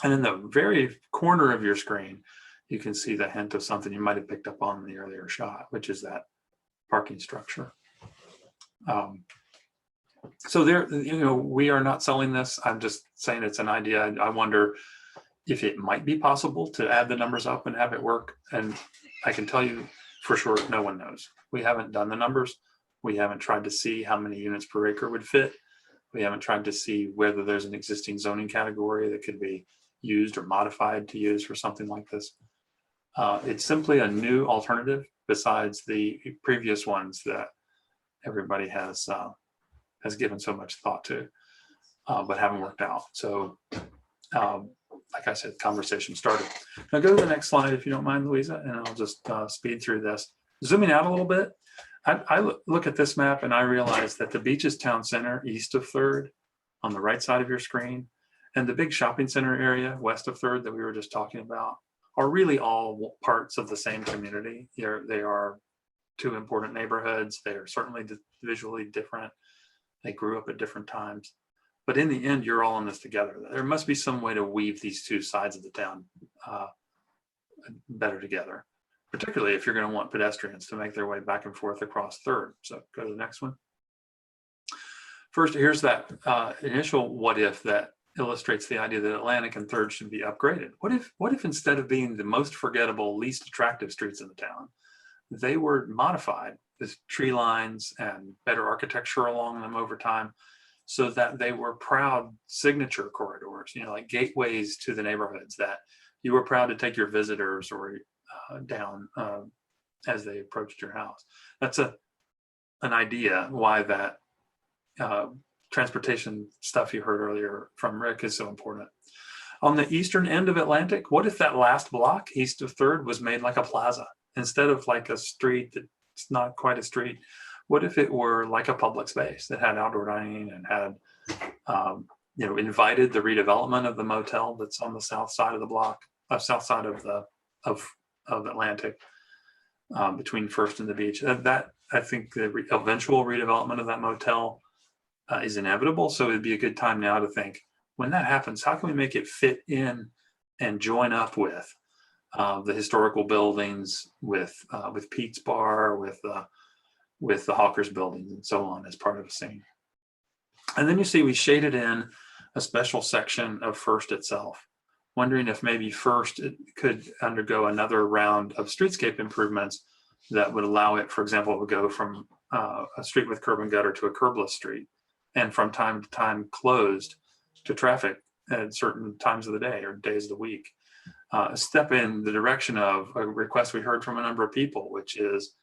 And in the very corner of your screen, you can see the hint of something you might have picked up on in the earlier shot, which is that parking structure. So there, we are not selling this. I'm just saying it's an idea. I wonder if it might be possible to add the numbers up and have it work. And I can tell you for sure, no one knows. We haven't done the numbers. We haven't tried to see how many units per acre would fit. We haven't tried to see whether there's an existing zoning category that could be used or modified to use for something like this. It's simply a new alternative besides the previous ones that everybody has given so much thought to, but haven't worked out. So, like I said, conversation started. Now go to the next slide, if you don't mind, Louisa, and I'll just speed through this. Zooming out a little bit, I look at this map and I realize that the beach is town center east of 3rd on the right side of your screen, and the big shopping center area west of 3rd that we were just talking about are really all parts of the same community. They are two important neighborhoods. They are certainly visually different. They grew up at different times. But in the end, you're all in this together. There must be some way to weave these two sides of the town better together, particularly if you're going to want pedestrians to make their way back and forth across 3rd. So go to the next one. First, here's that initial what if that illustrates the idea that Atlantic and 3rd should be upgraded. What if instead of being the most forgettable, least attractive streets in the town, they were modified with tree lines and better architecture along them over time, so that they were proud signature corridors, like gateways to the neighborhoods that you were proud to take your visitors or down as they approached your house. That's an idea why that transportation stuff you heard earlier from Rick is so important. On the eastern end of Atlantic, what if that last block east of 3rd was made like a plaza instead of like a street that's not quite a street? What if it were like a public space that had outdoor dining and had, invited the redevelopment of the motel that's on the south side of the block, south side of Atlantic, between 1st and the beach? That I think the eventual redevelopment of that motel is inevitable. So it'd be a good time now to think, when that happens, how can we make it fit in and join up with the historical buildings, with Pete's Bar, with the Hawkers buildings and so on as part of a scene. And then you see we shaded in a special section of 1st itself, wondering if maybe 1st it could undergo another round of streetscape improvements that would allow it, for example, to go from a street with curb and gutter to a curbless street, and from time to time closed to traffic at certain times of the day or days of the week. Step in the direction of a request we heard from a number of people, which is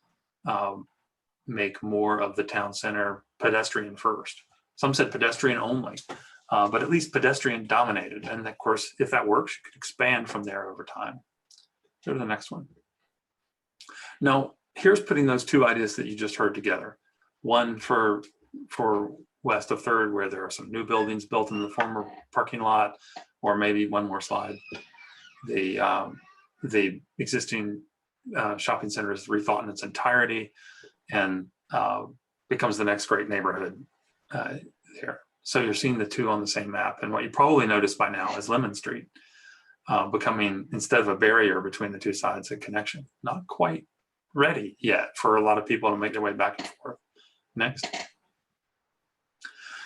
make more of the town center pedestrian first. Some said pedestrian only, but at least pedestrian dominated. And of course, if that works, you could expand from there over time. Go to the next one. Now, here's putting those two ideas that you just heard together. One for west of 3rd, where there are some new buildings built in the former parking lot, or maybe one more slide. The existing shopping center is rethought in its entirety and becomes the next great neighborhood there. So you're seeing the two on the same map. And what you probably noticed by now is Lemon Street becoming, instead of a barrier between the two sides, a connection. Not quite ready yet for a lot of people to make their way back and forth. Next.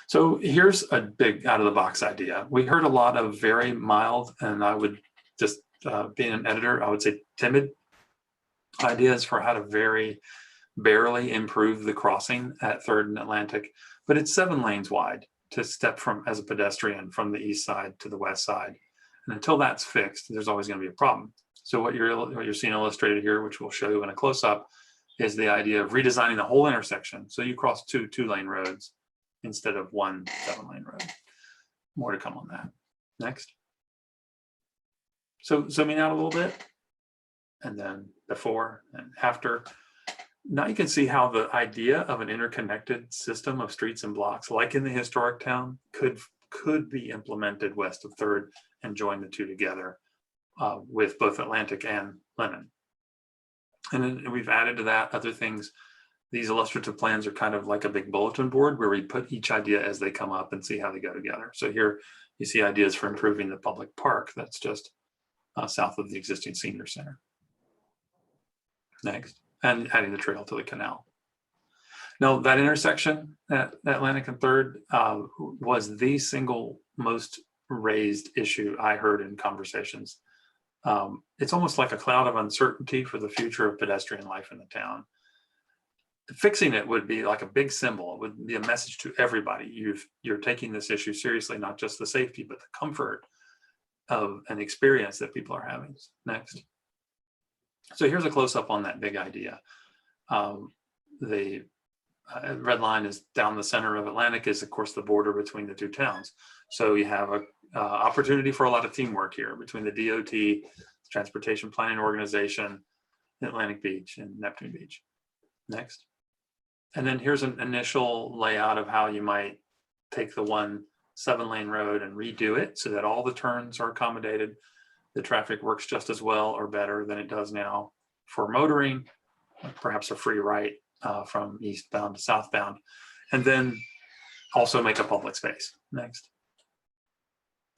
So here's a big out of the box idea. We heard a lot of very mild, and I would just, being an editor, I would say timid ideas for how to very barely improve the crossing at 3rd and Atlantic, but it's 7 lanes wide to step from as a pedestrian from the east side to the west side. And until that's fixed, there's always going to be a problem. So what you're seeing illustrated here, which we'll show you in a close-up, is the idea of redesigning the whole intersection. So you cross two 2-lane roads instead of one 7-lane road. More to come on that. Next. So zooming out a little bit, and then before and after. Now you can see how the idea of an interconnected system of streets and blocks, like in the historic town, could be implemented west of 3rd and join the two together with both Atlantic and Lennon. And then we've added to that other things. These illustrative plans are kind of like a big bulletin board where we put each idea as they come up and see how they go together. So here you see ideas for improving the public park that's just south of the existing senior center. Next, and adding the trail to the canal. Now that intersection at Atlantic and 3rd was the single most raised issue I heard in conversations. It's almost like a cloud of uncertainty for the future of pedestrian life in the town. Fixing it would be like a big symbol. It would be a message to everybody. You're taking this issue seriously, not just the safety, but the comfort of an experience that people are having. Next. So here's a close-up on that big idea. The red line is down the center of Atlantic is, of course, the border between the two towns. So you have an opportunity for a lot of teamwork here between the DOT, Transportation Planning Organization, Atlantic Beach, and Neptune Beach. Next. And then here's an initial layout of how you might take the one 7-lane road and redo it so that all the turns are accommodated. The traffic works just as well or better than it does now for motoring, perhaps a free right from eastbound to southbound, and then also make a public space. Next.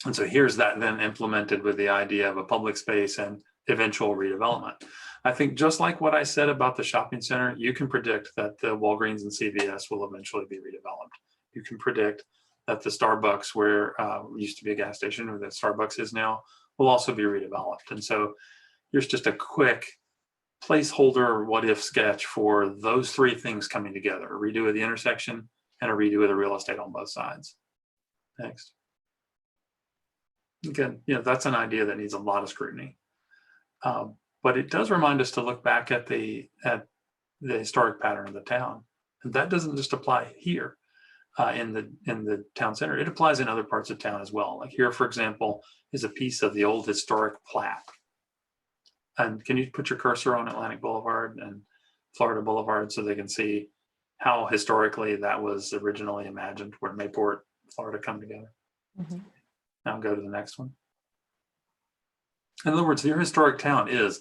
And so here's that then implemented with the idea of a public space and eventual redevelopment. I think just like what I said about the shopping center, you can predict that the Walgreens and CVS will eventually be redeveloped. You can predict that the Starbucks, where used to be a gas station, or that Starbucks is now, will also be redeveloped. And so here's just a quick placeholder what if sketch for those three things coming together: a redo of the intersection and a redo of the real estate on both sides. Next. Again, that's an idea that needs a lot of scrutiny. But it does remind us to look back at the historic pattern of the town. And that doesn't just apply here in the town center. It applies in other parts of town as well. Like here, for example, is a piece of the old historic plat. And can you put your cursor on Atlantic Boulevard and Florida Boulevard so they can see how historically that was originally imagined, where Mayport, Florida come together? Mm-hmm. Now go to the next one. In other words, your historic town is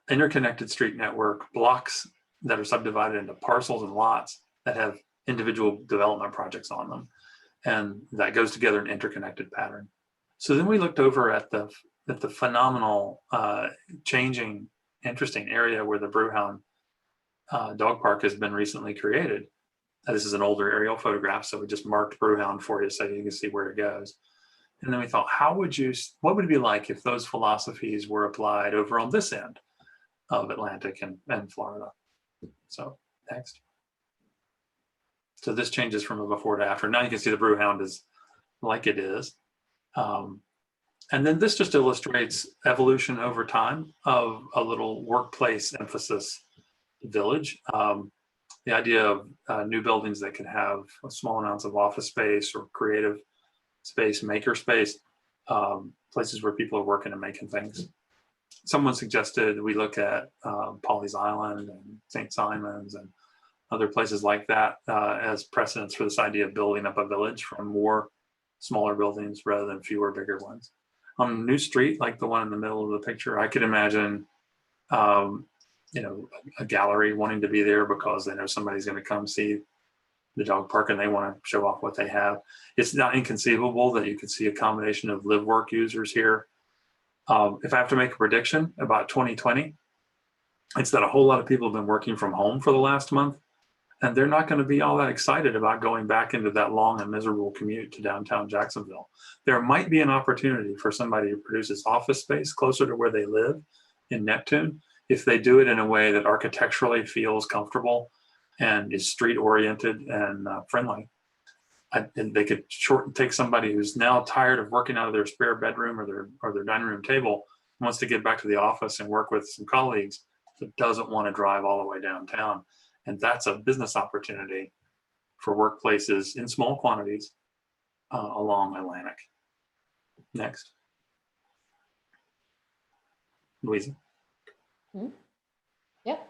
interconnected street network, blocks that are subdivided into parcels and lots that have individual development projects on them. And that goes together in an interconnected pattern. So then we looked over at the phenomenal, changing, interesting area where the Brewhound dog park has been recently created. This is an older aerial photograph, so we just marked Brewhound for you so you can see where it goes. And then we thought, what would it be like if those philosophies were applied over on this end of Atlantic and Florida? So next. So this changes from a before to after. Now you can see the Brewhound is like it is. And then this just illustrates evolution over time of a little workplace emphasis village. The idea of new buildings that can have small amounts of office space or creative space, maker space, places where people are working and making things. Someone suggested we look at Pawleys Island and St. Simon's and other places like that as precedents for this idea of building up a village from more smaller buildings rather than fewer bigger ones. On a new street like the one in the middle of the picture, I could imagine a gallery wanting to be there because they know somebody's going to come see the dog park and they want to show off what they have. It's not inconceivable that you could see a combination of live work users here. If I have to make a prediction about 2020, it's that a whole lot of people have been working from home for the last month, and they're not going to be all that excited about going back into that long and miserable commute to downtown Jacksonville. There might be an opportunity for somebody who produces office space closer to where they live in Neptune, if they do it in a way that architecturally feels comfortable and is street oriented and friendly. And they could take somebody who's now tired of working out of their spare bedroom or their dining room table wants to get back to the office and work with some colleagues, that doesn't want to drive all the way downtown. And that's a business opportunity for workplaces in small quantities along Atlantic. Next. Louisa. Yep.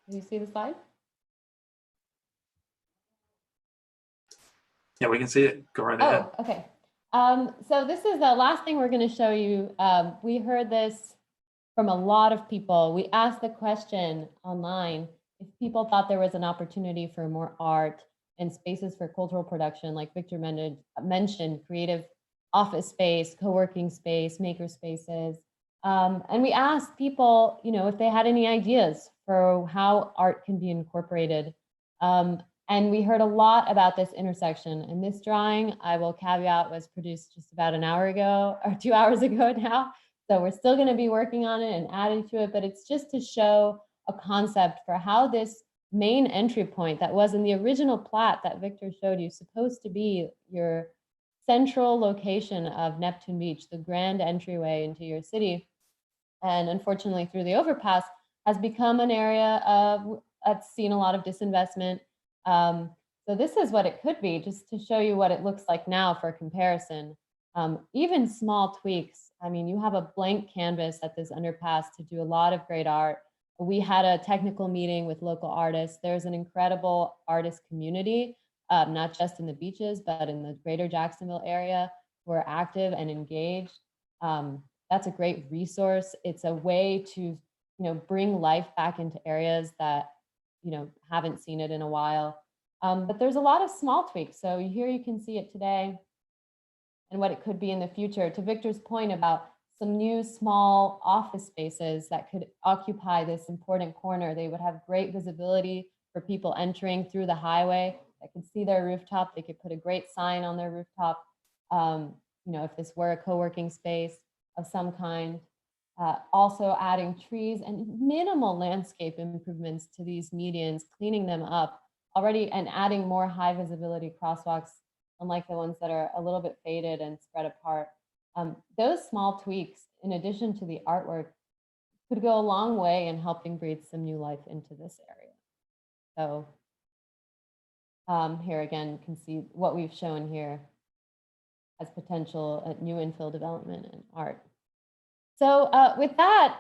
Do you see the slide? Yeah, we can see it. Go right ahead. Oh, okay. So this is the last thing we're going to show you. We heard this from a lot of people. We asked the question online if people thought there was an opportunity for more art and spaces for cultural production, like Victor mentioned, creative office space, co-working space, maker spaces. And we asked people, if they had any ideas for how art can be incorporated. And we heard a lot about this intersection. And this drawing, I will caveat, was produced just about an hour ago or 2 hours ago now. So we're still going to be working on it and adding to it, but it's just to show a concept for how this main entry point that was in the original plat that Victor showed you, supposed to be your central location of Neptune Beach, the grand entryway into your city. And unfortunately, through the overpass, has become an area that's seen a lot of disinvestment. So this is what it could be, just to show you what it looks like now for comparison. Even small tweaks. I mean, you have a blank canvas at this underpass to do a lot of great art. We had a technical meeting with local artists. There's an incredible artist community, not just in the beaches, but in the greater Jacksonville area, who are active and engaged. That's a great resource. It's a way to, bring life back into areas that, haven't seen it in a while. But there's a lot of small tweaks. So here you can see it today and what it could be in the future. To Victor's point about some new small office spaces that could occupy this important corner, they would have great visibility for people entering through the highway that could see their rooftop. They could put a great sign on their rooftop, if this were a co-working space of some kind. Also adding trees and minimal landscape improvements to these medians, cleaning them up already, and adding more high visibility crosswalks, unlike the ones that are a little bit faded and spread apart. Those small tweaks, in addition to the artwork, could go a long way in helping breathe some new life into this area. So here again, you can see what we've shown here as potential at new infill development and art. So with that,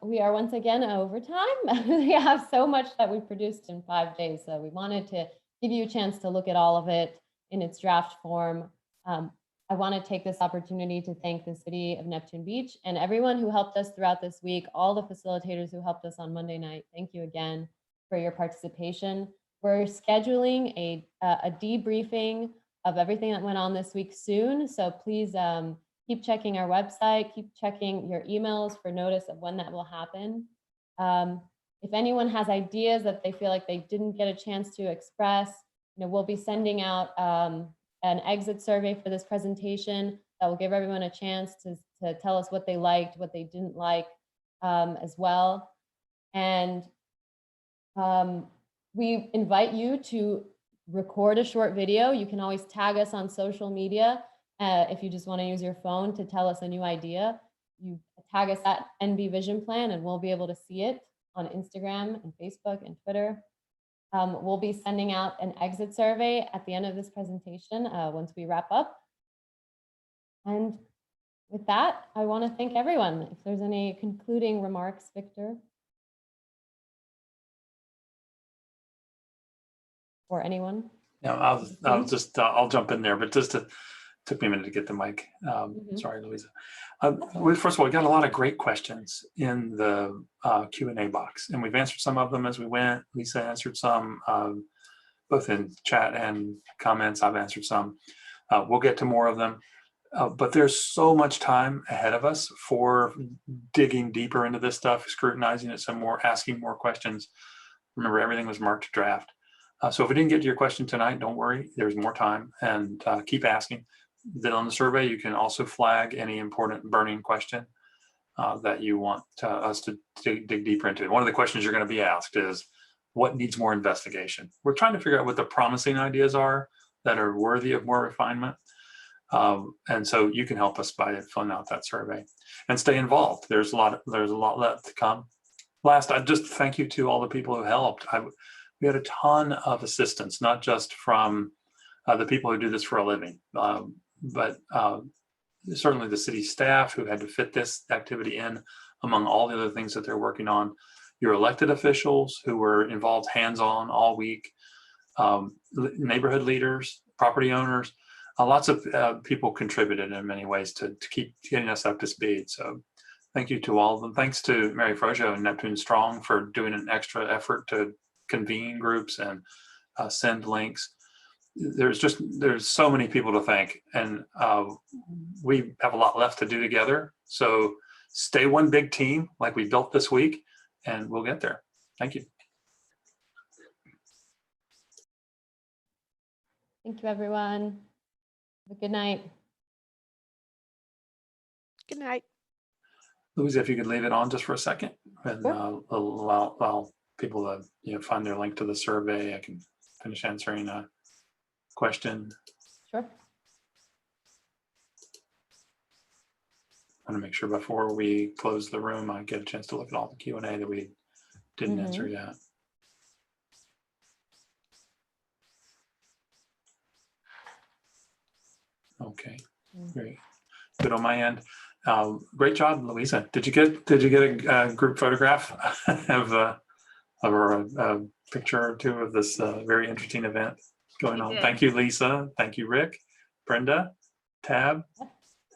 we are once again over time. We have so much that we produced in 5 days. So we wanted to give you a chance to look at all of it in its draft form. I want to take this opportunity to thank the city of Neptune Beach and everyone who helped us throughout this week, all the facilitators who helped us on Monday night. Thank you again for your participation. We're scheduling a debriefing of everything that went on this week soon. So please keep checking our website, keep checking your emails for notice of when that will happen. If anyone has ideas that they feel like they didn't get a chance to express, we'll be sending out an exit survey for this presentation that will give everyone a chance to tell us what they liked, what they didn't like as well. And we invite you to record a short video. You can always tag us on social media if you just want to use your phone to tell us a new idea. You tag us at NB Vision Plan and we'll be able to see it on Instagram and Facebook and Twitter. We'll be sending out an exit survey at the end of this presentation once we wrap up. And with that, I want to thank everyone. If there's any concluding remarks, Victor? Or anyone? No, I'll jump in there, but took me a minute to get the mic. Sorry, Louisa. First of all, we got a lot of great questions in the Q&A box, and we've answered some of them as we went. Lisa answered some, both in chat and comments. I've answered some. We'll get to more of them. But there's so much time ahead of us for digging deeper into this stuff, scrutinizing it some more, asking more questions. Remember, everything was marked draft. So if we didn't get to your question tonight, don't worry, there's more time, and keep asking. Then on the survey, you can also flag any important burning question that you want us to dig deeper into. One of the questions you're going to be asked is, what needs more investigation? We're trying to figure out what the promising ideas are that are worthy of more refinement. And so you can help us by filling out that survey and stay involved. There's a lot left to come. Last, I just thank you to all the people who helped. We had a ton of assistance, not just from the people who do this for a living, but certainly the city staff who had to fit this activity in among all the other things that they're working on. Your elected officials who were involved hands-on all week, neighborhood leaders, property owners, lots of people contributed in many ways to keep getting us up to speed. So thank you to all of them. Thanks to Mary Frojo and Neptune Strong for doing an extra effort to convene groups and send links. There's so many people to thank, and we have a lot left to do together. So stay one big team like we built this week, and we'll get there. Thank you. Thank you, everyone. Have a good night. Good night. Louisa, if you could leave it on just for a second and Sure. allow people to find their link to the survey. I can finish answering a question. Sure. I want to make sure before we close the room, I get a chance to look at all the Q&A that we didn't answer yet. Okay, great. Good on my end. Great job, Louisa. Did you get a group photograph of a picture or two of this very interesting event going on? did. Thank you, Lisa. Thank you, Rick, Brenda, Tab,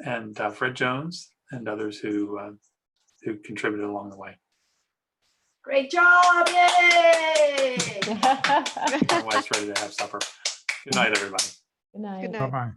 and Fred Jones, and others who contributed along the way. Great job, yay! My wife's ready to have supper. Good night, everybody. Good night. Good night. Bye-bye.